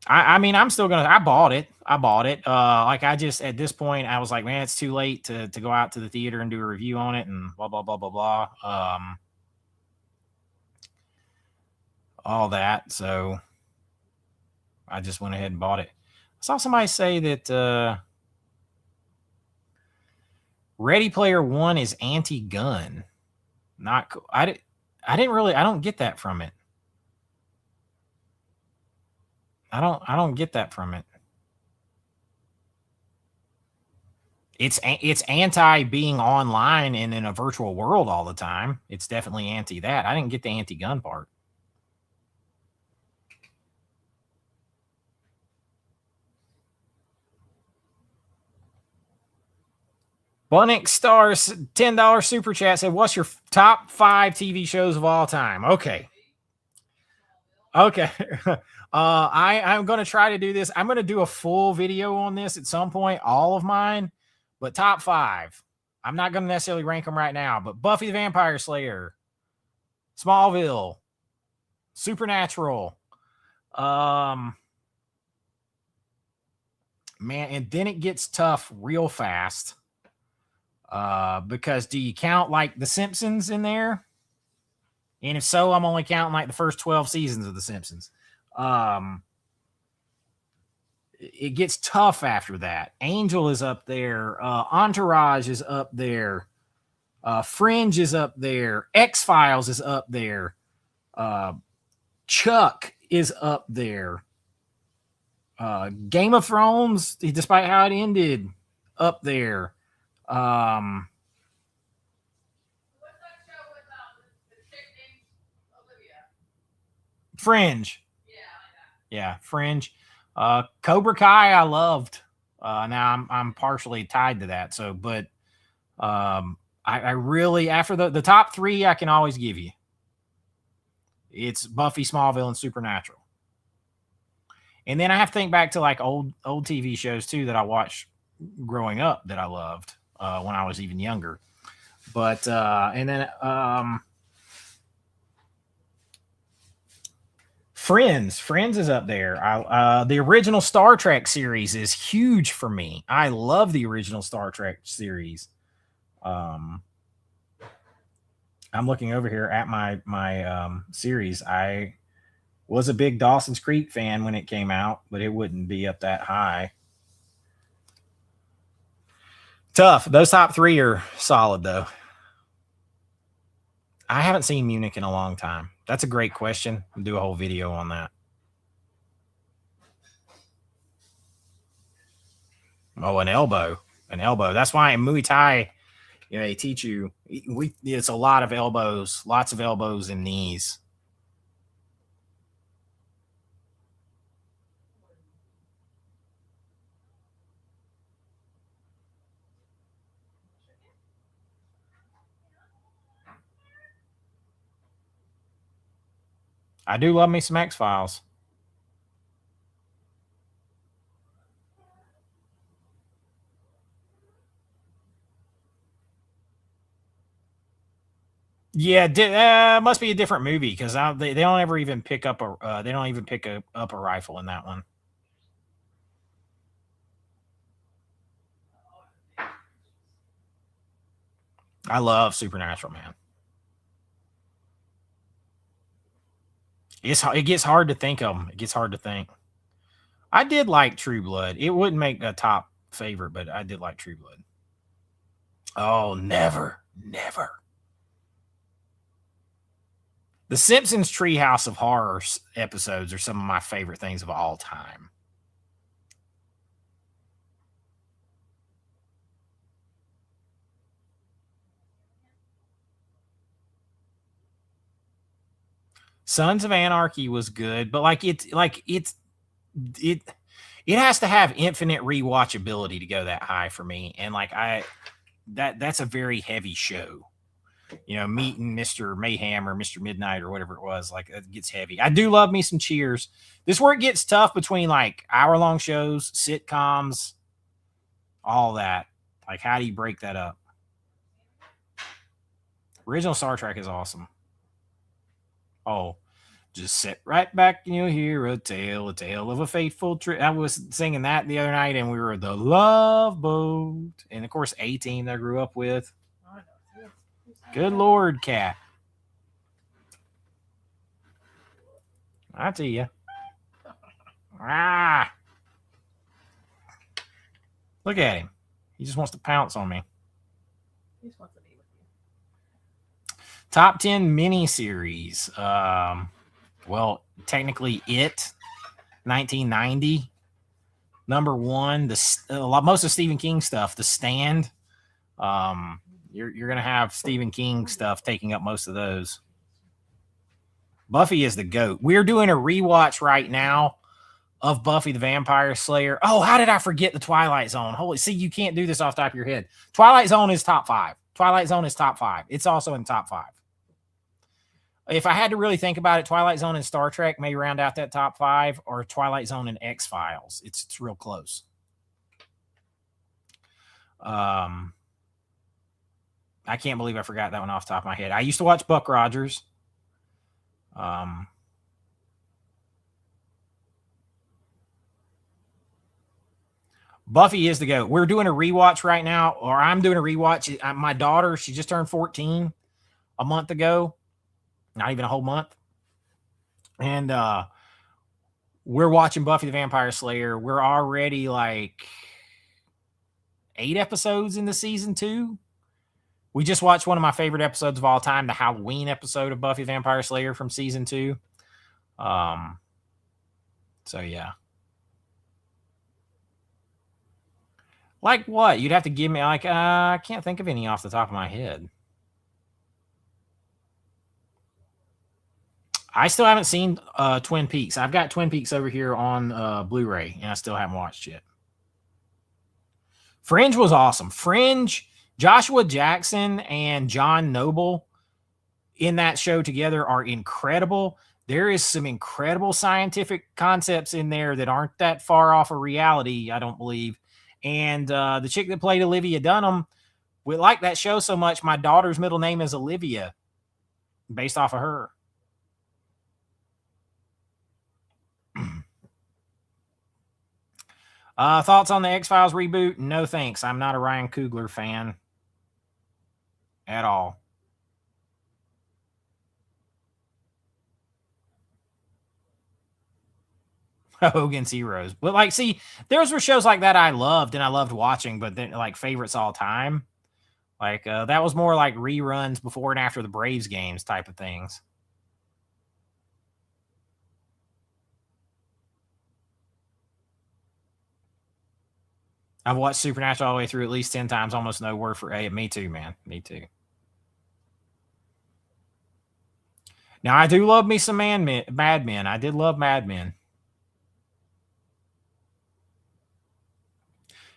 I mean, I'm still gonna. I bought it. Like I just at this point, I was like, man, it's too late to go out to the theater and do a review on it and blah blah blah blah blah. All that. So I just went ahead and bought it. I saw somebody say that Ready Player One is anti-gun. Not cool. I don't get that from it. I don't get that from it. It's anti being online and in a virtual world all the time. It's definitely anti that. I didn't get the anti-gun part. Bunnick Stars $10 super chat said, "What's your top 5 TV shows of all time?" Okay. I'm going to try to do this. I'm going to do a full video on this at some point, all of mine, but top 5. I'm not going to necessarily rank them right now, but Buffy the Vampire Slayer, Smallville, Supernatural, man, and then it gets tough real fast. Because do you count like The Simpsons in there? And if so, I'm only counting like the first 12 seasons of The Simpsons. It gets tough after that. Angel is up there. Entourage is up there. Fringe is up there. X-Files is up there. Chuck is up there. Game of Thrones, despite how it ended, up there. What's that show with the chick named Olivia? Fringe. Yeah, Fringe. Cobra Kai, I loved. Now I'm partially tied to that. So, but I really, after the top 3, I can always give you. It's Buffy, Smallville, and Supernatural. And then I have to think back to like old TV shows too that I watched growing up that I loved when I was even younger. But and then Friends is up there. The original Star Trek series is huge for me. I love the original Star Trek series. I'm looking over here at my series. I was a big Dawson's Creek fan when it came out, but it wouldn't be up that high. Tough. Those top 3 are solid, though. I haven't seen Munich in a long time. That's a great question. We'll do a whole video on that. Oh, an elbow. That's why in Muay Thai, they teach you. It's a lot of elbows, lots of elbows and knees. I do love me some X-Files. Yeah, must be a different movie because they don't ever even pick up a rifle in that one. I love Supernatural, man. It gets hard to think of them. It gets hard to think. I did like True Blood. It wouldn't make a top favorite, but I did like True Blood. Oh, never. The Simpsons Treehouse of Horror episodes are some of my favorite things of all time. Sons of Anarchy was good, but it has to have infinite rewatchability to go that high for me. And that's a very heavy show. Meeting Mr. Mayhem or Mr. Midnight or whatever it was, it gets heavy. I do love me some Cheers. This is where it gets tough between hour-long shows, sitcoms, all that. How do you break that up? Original Star Trek is awesome. Oh, just sit right back and you'll hear a tale of a fateful trip. I was singing that the other night, and we were the Love Boat. And, of course, A-Team that I grew up with. Good Lord, cat. I tell you. Ah. Look at him. He just wants to pounce on me. He just wants to be with you. Top 10 miniseries. Well, technically It, 1990. Number one, most of Stephen King stuff. The Stand. You're going to have Stephen King stuff taking up most of those. Buffy is the GOAT. We're doing a rewatch right now of Buffy the Vampire Slayer. Oh, how did I forget the Twilight Zone? See, you can't do this off the top of your head. Twilight Zone is top 5. Twilight Zone is top 5. It's also in top 5. If I had to really think about it, Twilight Zone and Star Trek may round out that top 5, or Twilight Zone and X-Files. It's real close. I can't believe I forgot that one off the top of my head. I used to watch Buck Rogers. Buffy is the GOAT. We're doing a rewatch right now, or I'm doing a rewatch. My daughter, she just turned 14 a month ago. Not even a whole month. And we're watching Buffy the Vampire Slayer. We're already 8 episodes into season 2. We just watched one of my favorite episodes of all time, the Halloween episode of Buffy the Vampire Slayer from season 2. So yeah. Like what? You'd have to give me I can't think of any off the top of my head. I still haven't seen Twin Peaks. I've got Twin Peaks over here on Blu-ray, and I still haven't watched it. Fringe was awesome. Fringe, Joshua Jackson and John Noble in that show together are incredible. There is some incredible scientific concepts in there that aren't that far off of reality, I don't believe. And the chick that played Olivia Dunham, we like that show so much, my daughter's middle name is Olivia, based off of her. Thoughts on the X-Files reboot? No thanks. I'm not a Ryan Coogler fan at all. Hogan's Heroes. But see, those were shows like that I loved and I loved watching, but then favorites all time. That was more like reruns before and after the Braves games type of things. I've watched Supernatural all the way through at least 10 times, almost no word for A. Me too, man. Me too. Now, I do love me some Mad Men. I did love Mad Men.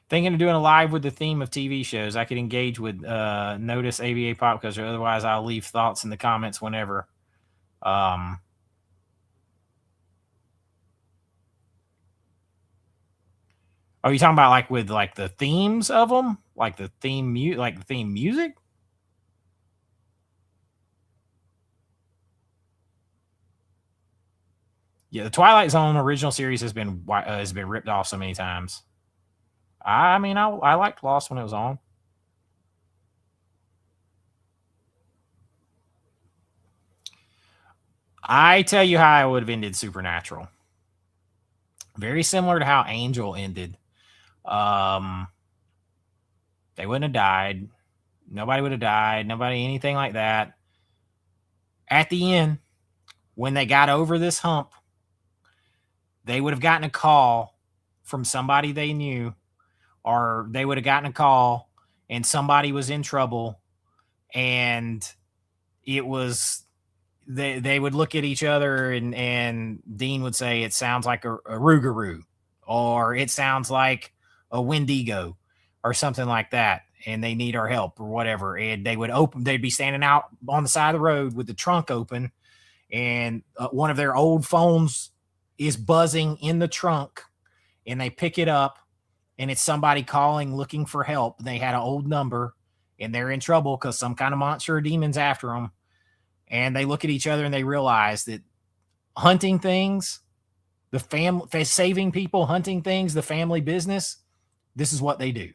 Thinking of doing a live with the theme of TV shows. I could engage with Notice ABA Pop Culture. Otherwise, I'll leave thoughts in the comments whenever. Are you talking about with the themes of them, the theme music? Yeah, the Twilight Zone original series has been ripped off so many times. I mean, I liked Lost when it was on. I tell you how I would have ended Supernatural. Very similar to how Angel ended. They wouldn't have died. Nobody would have died. Nobody, anything like that. At the end, when they got over this hump, they would have gotten a call from somebody they knew, or they would have gotten a call and somebody was in trouble, and it was they would look at each other, and Dean would say, it sounds like a Rougarou, or it sounds like a Wendigo or something like that, and they need our help or whatever. And they'd be standing out on the side of the road with the trunk open, and one of their old phones is buzzing in the trunk, and they pick it up, and it's somebody calling looking for help. They had an old number, and they're in trouble because some kind of monster or demon's after them. And they look at each other and they realize that hunting things, the family, saving people, hunting things, the family business, this is what they do.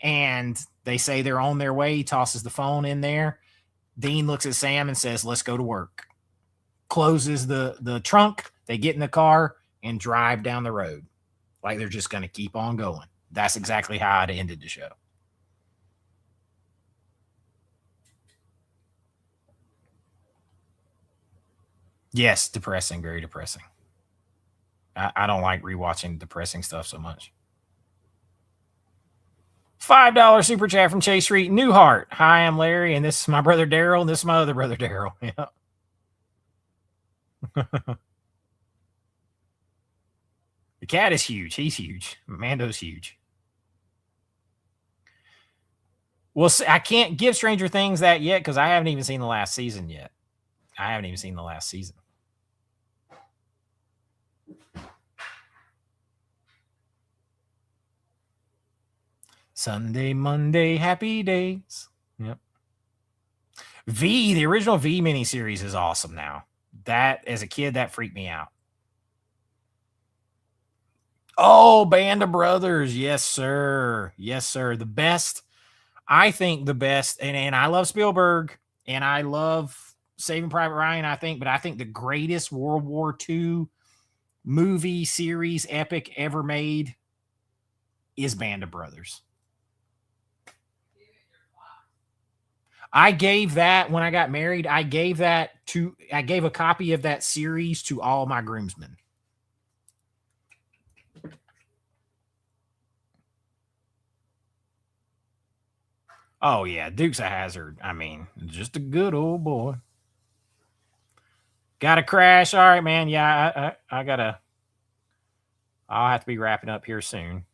And they say they're on their way. He tosses the phone in there. Dean looks at Sam and says, let's go to work. Closes the trunk. They get in the car and drive down the road like they're just going to keep on going. That's exactly how it ended the show. Yes, depressing, very depressing. I don't like rewatching depressing stuff so much. $5 super chat from Chase Street Newhart. Hi, I'm Larry, and this is my brother Daryl, and this is my other brother Daryl. Yeah. The cat is huge. He's huge. Mando's huge. Well, I can't give Stranger Things that yet because I haven't even seen the last season yet. Sunday, Monday, happy days. Yep. V, the original V miniseries is awesome now. That, as a kid, that freaked me out. Oh, Band of Brothers. Yes, sir. Yes, sir. The best. I think the best, and I love Spielberg, and I love Saving Private Ryan, I think the greatest World War II movie series epic ever made is Band of Brothers. I gave that when I got married. I gave a copy of that series to all my groomsmen. Oh yeah, Dukes of Hazzard. I mean, just a good old boy. Got to crash. All right, man. Yeah, I gotta. I'll have to be wrapping up here soon.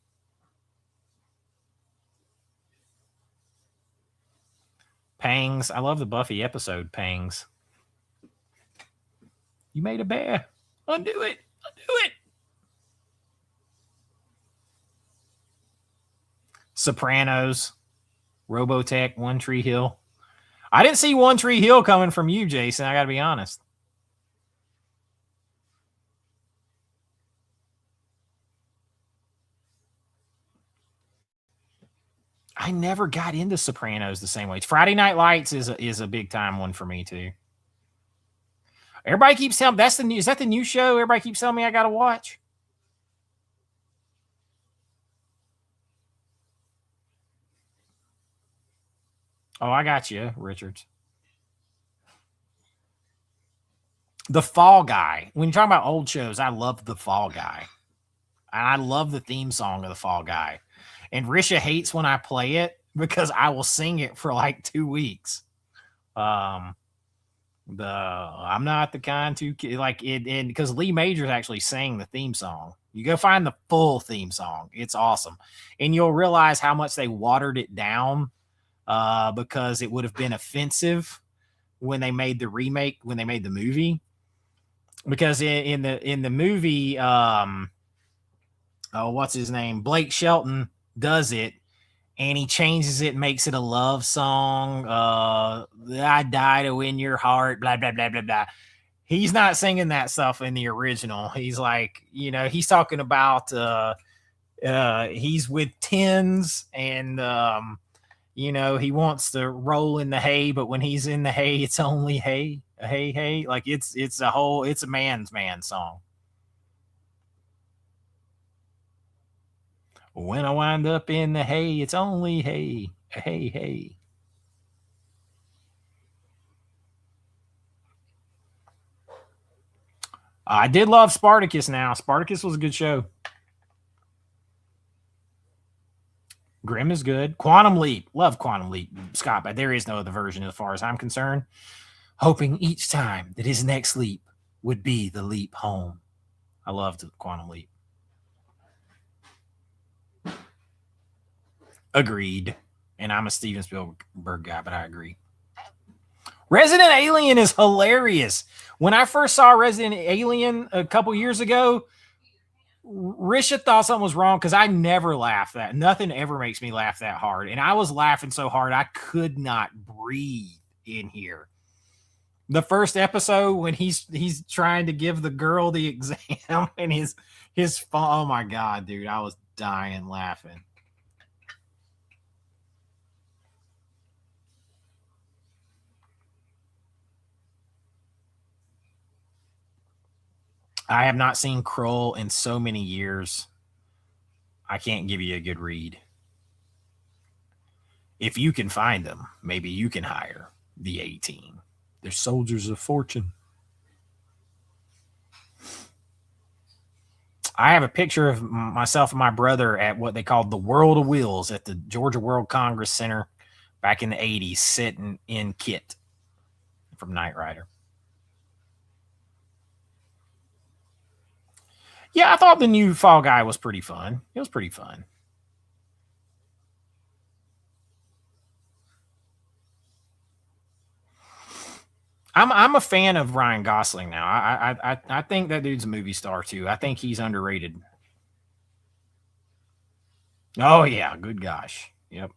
Pangs. I love the Buffy episode, Pangs. You made a bear. Undo it. Undo it. Sopranos. Robotech. One Tree Hill. I didn't see One Tree Hill coming from you, Jason. I got to be honest. I never got into Sopranos the same way. Friday Night Lights is a big time one for me too. Everybody keeps telling me is that the new show? Everybody keeps telling me I got to watch. Oh, I got you, Richards. The Fall Guy. When you're talking about old shows, I love The Fall Guy. And I love the theme song of The Fall Guy. And Risha hates when I play it because I will sing it for like 2 weeks. I'm not the kind to like it, and because Lee Majors actually sang the theme song. You go find the full theme song. It's awesome. And you'll realize how much they watered it down because it would have been offensive when they made the remake, when they made the movie. Because in the movie, what's his name? Blake Shelton does it, and he changes it, makes it a love song. I die to win your heart, blah, blah, blah, blah, blah. He's not singing that stuff in the original. He's like, he's talking about he's with tens, and he wants to roll in the hay, but when he's in the hay, it's only hay, hey. Like it's a man's man song. When I wind up in the hay, it's only hay, hey. I did love Spartacus now. Spartacus was a good show. Grimm is good. Quantum Leap. Love Quantum Leap, Scott, but there is no other version as far as I'm concerned. Hoping each time that his next leap would be the leap home. I loved Quantum Leap. Agreed. And I'm a Steven Spielberg guy, but I agree. Resident Alien is hilarious. When I first saw Resident Alien a couple years ago, Risha thought something was wrong because I never laugh that. Nothing ever makes me laugh that hard. And I was laughing so hard I could not breathe in here. The first episode when he's trying to give the girl the exam and his oh my God, dude, I was dying laughing. I have not seen Krull in so many years. I can't give you a good read. If you can find them, maybe you can hire the A-Team. They're soldiers of fortune. I have a picture of myself and my brother at what they called the World of Wheels at the Georgia World Congress Center back in the 80s, sitting in Kit from Knight Rider. Yeah, I thought the new Fall Guy was pretty fun. It was pretty fun. I'm a fan of Ryan Gosling now. I think that dude's a movie star too. I think he's underrated. Oh yeah, good gosh. Yep.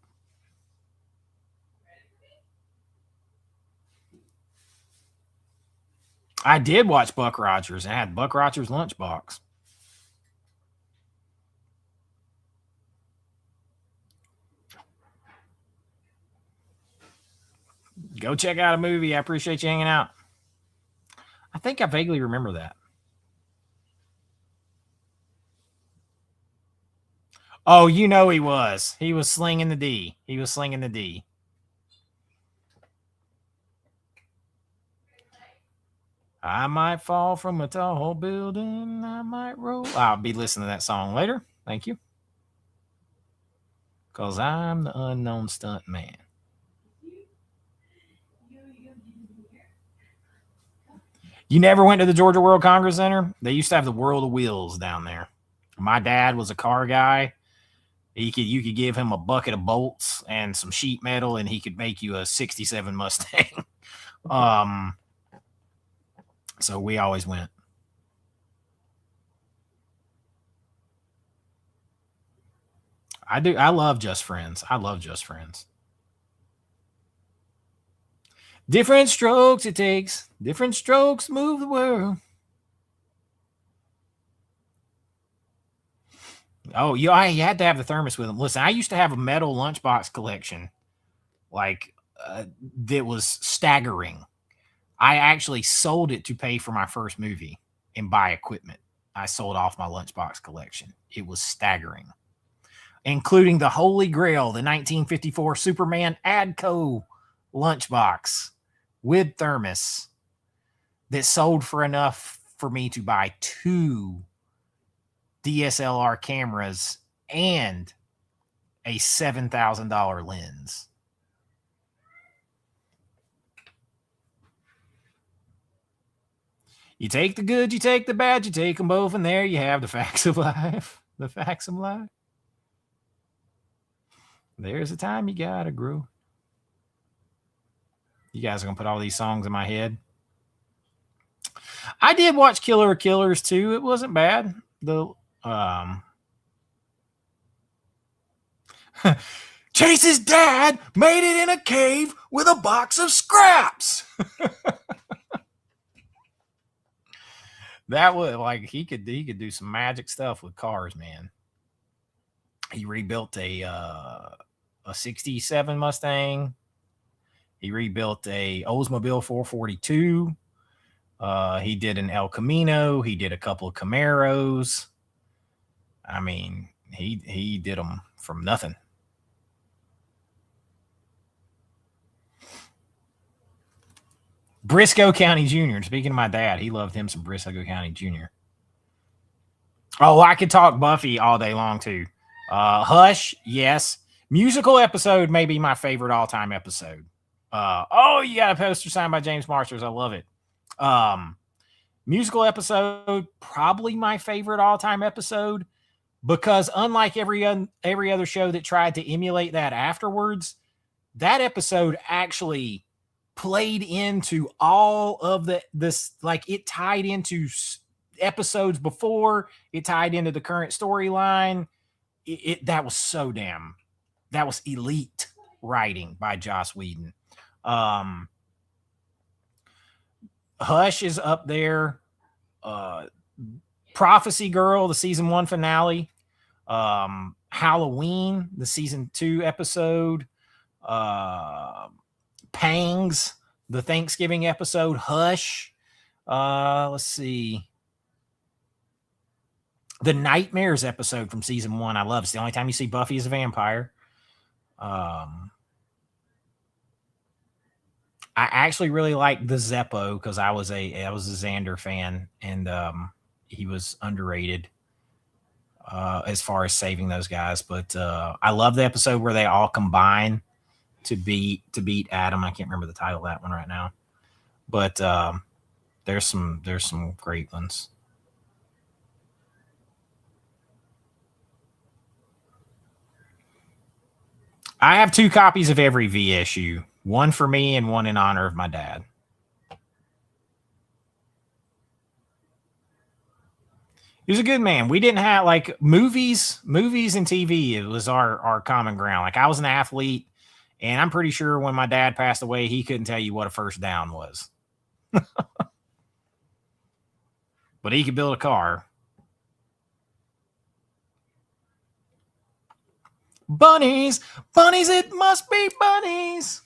I did watch Buck Rogers and I had Buck Rogers lunchbox. Go check out a movie. I appreciate you hanging out. I think I vaguely remember that. Oh, you know he was. He was slinging the D. He was slinging the D. I might fall from a tall building. I might roll. I'll be listening to that song later. Thank you. Because I'm the unknown stunt man. You never went to the Georgia World Congress Center? They used to have the World of Wheels down there. My dad was a car guy. You could give him a bucket of bolts and some sheet metal, and he could make you a '67 Mustang. So we always went. I do. I love Just Friends. I love Just Friends. Different strokes it takes. Different strokes move the world. Oh, you had to have the thermos with them. Listen, I used to have a metal lunchbox collection, like that was staggering. I actually sold it to pay for my first movie and buy equipment. I sold off my lunchbox collection. It was staggering, including the Holy Grail, the 1954 Superman Adco lunchbox with thermos that sold for enough for me to buy 2 DSLR cameras and a $7,000 lens. You take the good, you take the bad, you take them both, and there you have the facts of life. The facts of life. There's a time you gotta grow. You guys are gonna put all these songs in my head. I did watch Killer Killers too. It wasn't bad. Chase's dad made it in a cave with a box of scraps. That was like he could do some magic stuff with cars, man. He rebuilt a '67 Mustang. He rebuilt a Oldsmobile 442. He did an El Camino. He did a couple of Camaros. I mean, he did them from nothing. Briscoe County Jr. Speaking of my dad, he loved him some Briscoe County Jr. Oh, I could talk Buffy all day long too. Hush, yes. Musical episode may be my favorite all-time episode. Oh, you got a poster signed by James Marsters. I love it. Musical episode, probably my favorite all-time episode, because unlike every other show that tried to emulate that afterwards, that episode actually played into all of this, like it tied into episodes before, it tied into the current storyline. That was elite writing by Joss Whedon. Hush is up there. Prophecy Girl, the season 1 finale. Halloween, the season 2 episode. Pangs, the Thanksgiving episode. Hush. Let's see. The Nightmares episode from season 1, I love. It's the only time you see Buffy as a vampire. I actually really like the Zeppo because I was a Xander fan, and he was underrated as far as saving those guys. But I love the episode where they all combine to beat Adam. I can't remember the title of that one right now, but there's some great ones. I have 2 copies of every V issue, one for me and one in honor of my dad. He was a good man. We didn't have like movies and TV. It was our common ground. Like I was an athlete, and I'm pretty sure when my dad passed away, he couldn't tell you what a first down was. But he could build a car. Bunnies, bunnies, it must be bunnies.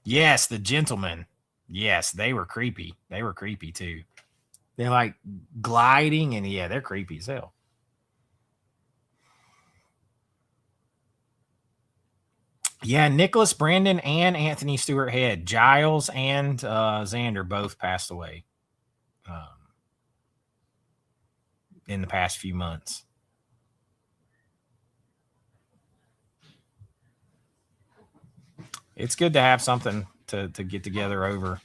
Yes, the gentlemen. Yes, they were creepy. They were creepy too. They're like gliding, and yeah, they're creepy as hell. Yeah, Nicholas Brandon and Anthony Stewart Head, Giles and Xander both passed away in the past few months. It's good to have something to get together over.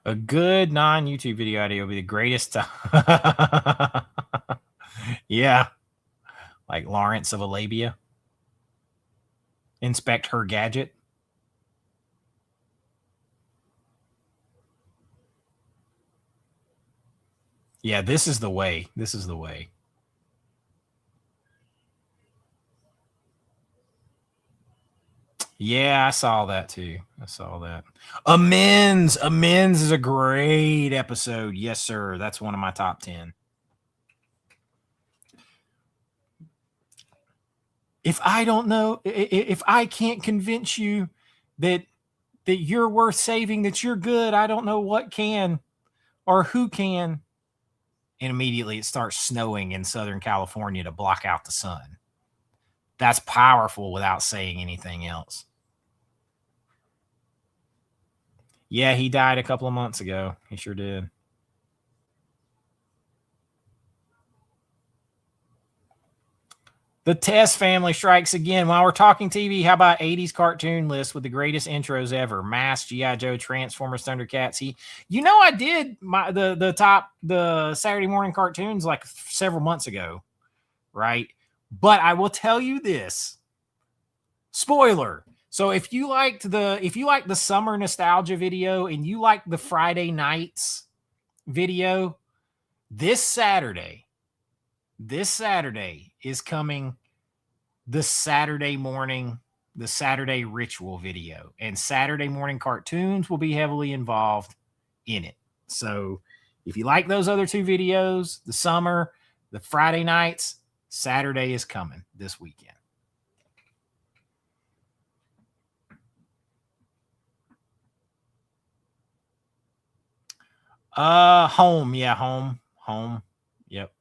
A good non-YouTube video idea would be the greatest. Yeah. Like Lawrence of Arabia. Inspect Her Gadget. Yeah, this is the way. This is the way. Yeah, I saw that too. I saw that. Amends. Amends is a great episode. Yes, sir. That's one of my top 10. If I don't know, if I can't convince you that you're worth saving, that you're good, I don't know what can or who can. And immediately it starts snowing in Southern California to block out the sun. That's powerful without saying anything else. Yeah, he died a couple of months ago. He sure did. The Test family strikes again. While we're talking TV, how about 80s cartoon list with the greatest intros ever? Mask, G.I. Joe, Transformers, Thundercats. I did the Saturday morning cartoons like several months ago, right? But I will tell you this. Spoiler. So if you liked the summer nostalgia video and you like the Friday nights video, this Saturday is coming the Saturday ritual video, and Saturday morning cartoons will be heavily involved in it. So if you like those other 2 videos, the summer, the Friday nights, Saturday is coming this weekend. Home. Yeah, home. Home. Yep.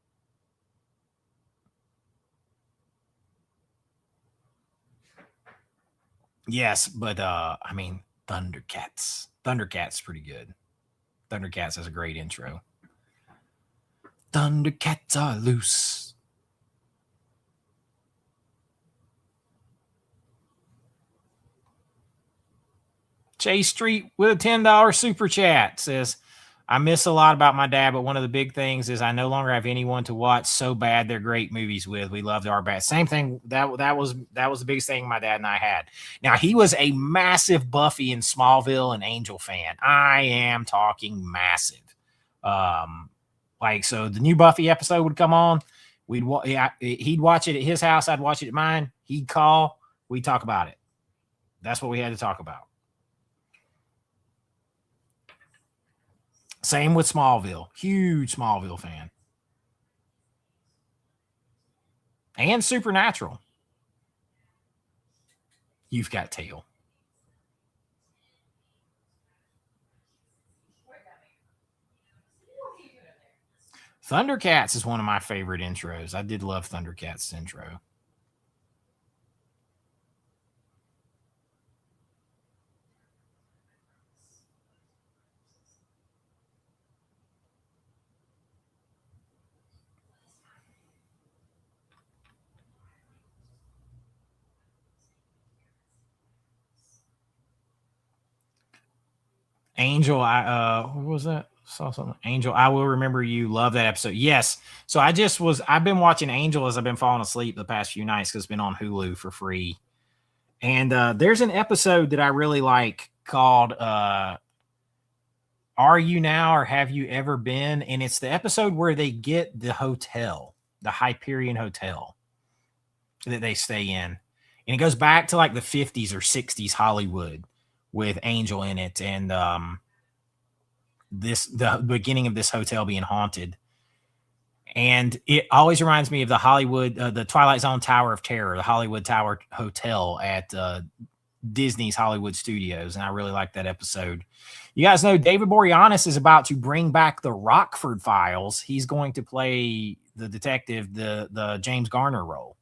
Yes, but I mean, Thundercats. Thundercats pretty good. Thundercats has a great intro. Thundercats are loose. Chase Street with a $10 super chat says, I miss a lot about my dad, but one of the big things is I no longer have anyone to watch so bad they're great movies with. We loved our bad. Same thing. That was the biggest thing my dad and I had. Now he was a massive Buffy and Smallville and Angel fan. I am talking massive. Like so the new Buffy episode would come on. He'd watch it at his house. I'd watch it at mine. He'd call. We'd talk about it. That's what we had to talk about. Same with Smallville. Huge Smallville fan. And Supernatural. You've got tail. Thundercats is one of my favorite intros. I did love Thundercats' intro. Angel, what was that? Saw something. Angel, I will remember you. Love that episode. Yes. So I've been watching Angel as I've been falling asleep the past few nights because it's been on Hulu for free. And there's an episode that I really like called Are You Now or Have You Ever Been? And it's the episode where they get the hotel, the Hyperion Hotel that they stay in. And it goes back to like the 50s or 60s Hollywood with Angel in it. And the beginning of this hotel being haunted. And it always reminds me of the Hollywood, the Twilight Zone Tower of Terror, the Hollywood Tower Hotel at Disney's Hollywood Studios. And I really like that episode. You guys know David Boreanaz is about to bring back the Rockford Files. He's going to play the detective, the James Garner role.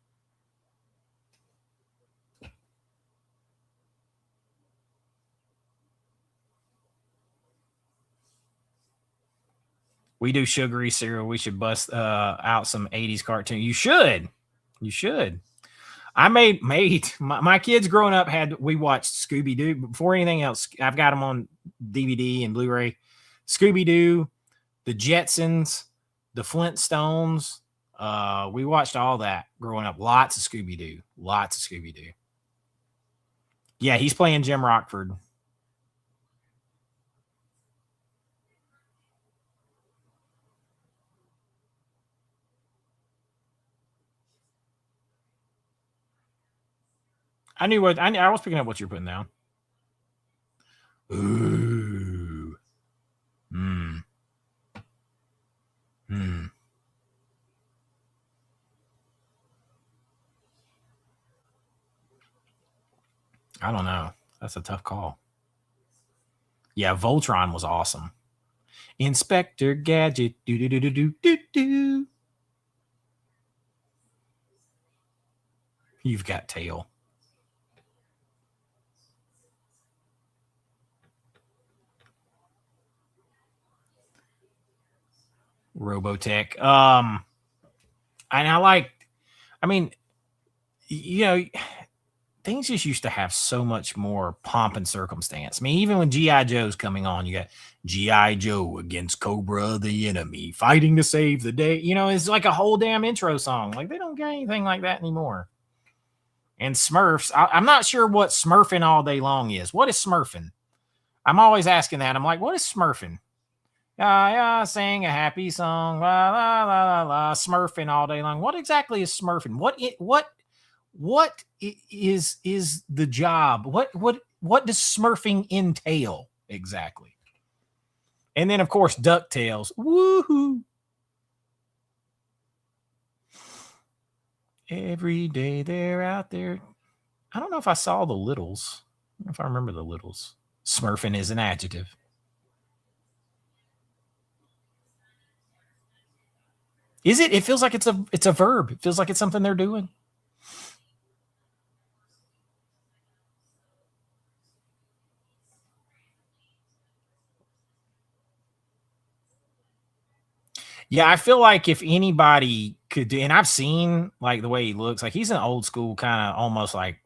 We do sugary cereal. We should bust out some 80s cartoon. You should. I made my kids growing up we watched Scooby Doo before anything else. I've got them on DVD and Blu-ray. Scooby Doo, the Jetsons, the Flintstones. We watched all that growing up. Lots of Scooby Doo. Yeah, he's playing Jim Rockford. I was picking up what you're putting down. Ooh. I don't know. That's a tough call. Yeah, Voltron was awesome. Inspector Gadget. Do do do do do do do. You've got tail. Robotech. And I mean, you know, things just used to have so much more pomp and circumstance. I mean, even when G.I. Joe's coming on, you got G.I. Joe against Cobra the enemy, fighting to save the day. You know, it's like a whole damn intro song. Like, they don't get anything like that anymore. And Smurfs, I'm not sure what Smurfing all day long is. What is Smurfing? I'm always asking that. I'm like, what is Smurfing? Yeah, sing a happy song, la la la la la, Smurfing all day long. What exactly is Smurfing? What is the job? What does Smurfing entail exactly? And then of course DuckTales. Woohoo! Every day they're out there. I don't know if I saw the Littles. I don't know if I remember the Littles. Smurfing is an adjective. Is it? It feels like it's a verb. It feels like it's something they're doing. Yeah, I feel like if anybody could do, and I've seen like the way he looks, like he's an old school kind of almost like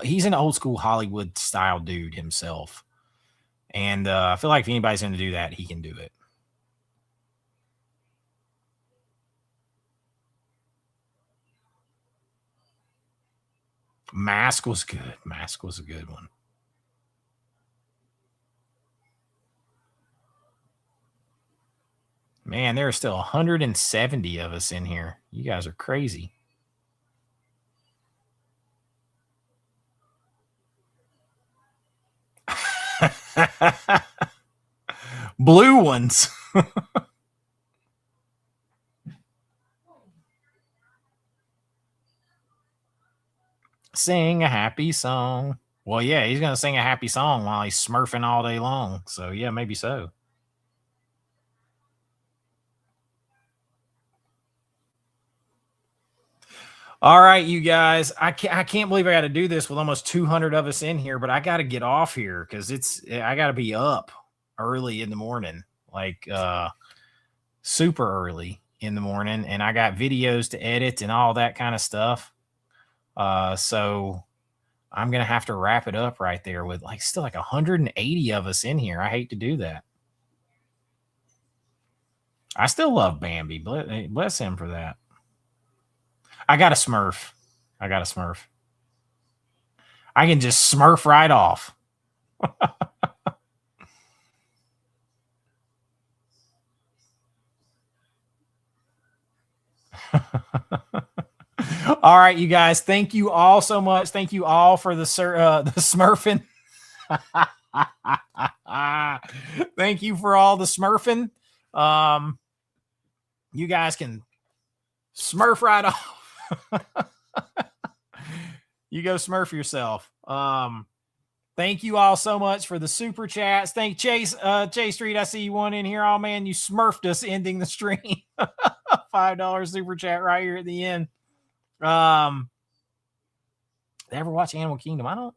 he's an old school Hollywood style dude himself. And I feel like if anybody's going to do that, he can do it. Mask was good. Mask was a good one. Man, there are still 170 of us in here. You guys are crazy. Blue ones. Sing a happy song. Well, yeah, he's going to sing a happy song while he's smurfing all day long. So, yeah, maybe so. All right, you guys. I can't believe I got to do this with almost 200 of us in here, but I got to get off here because I got to be up early in the morning, like super early in the morning, and I got videos to edit and all that kind of stuff. So I'm gonna have to wrap it up right there with like still like 180 of us in here. I hate to do that. I still love Bambi. Bless him for that. I got a Smurf. I got a Smurf. I can just Smurf right off. All right, you guys. Thank you all so much. Thank you all for the Smurfing. Thank you for all the Smurfing. You guys can Smurf right off. You go Smurf yourself. Thank you all so much for the super chats. Thank Chase Street. I see you one in here. Oh man, you Smurfed us ending the stream. $5 super chat right here at the end. Did I ever watch Animal Kingdom? I don't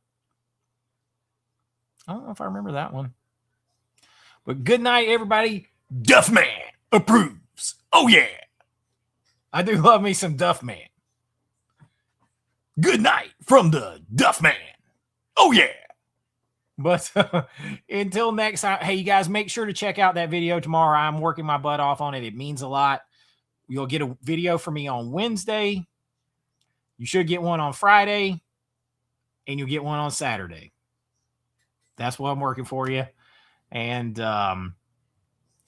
know if I remember that one. But good night, everybody. Duffman approves. Oh yeah. I do love me some Duffman. Good night from the Duffman. Oh yeah. But until next time, hey, you guys, make sure to check out that video tomorrow. I'm working my butt off on it. It means a lot. You'll get a video from me on Wednesday. You should get one on Friday. And you'll get one on Saturday. That's what I'm working for you. And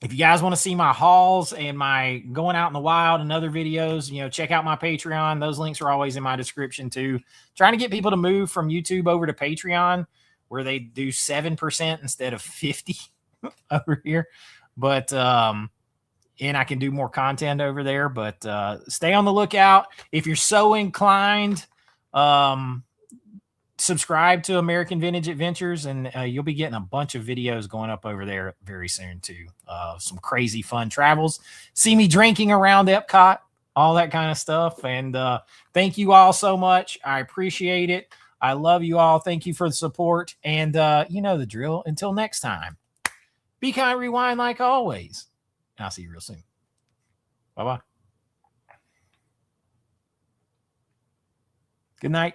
if you guys want to see my hauls and my going out in the wild and other videos, check out my Patreon. Those links are always in my description too. Trying to get people to move from YouTube over to Patreon where they do 7% instead of 50 over here. But, and I can do more content over there, but stay on the lookout. If you're so inclined, subscribe to American Vintage Adventures, and you'll be getting a bunch of videos going up over there very soon too. Some crazy fun travels. See me drinking around Epcot, all that kind of stuff. And thank you all so much. I appreciate it. I love you all. Thank you for the support. And you know the drill. Until next time, be kind, rewind like always. And I'll see you real soon. Bye-bye. Good night.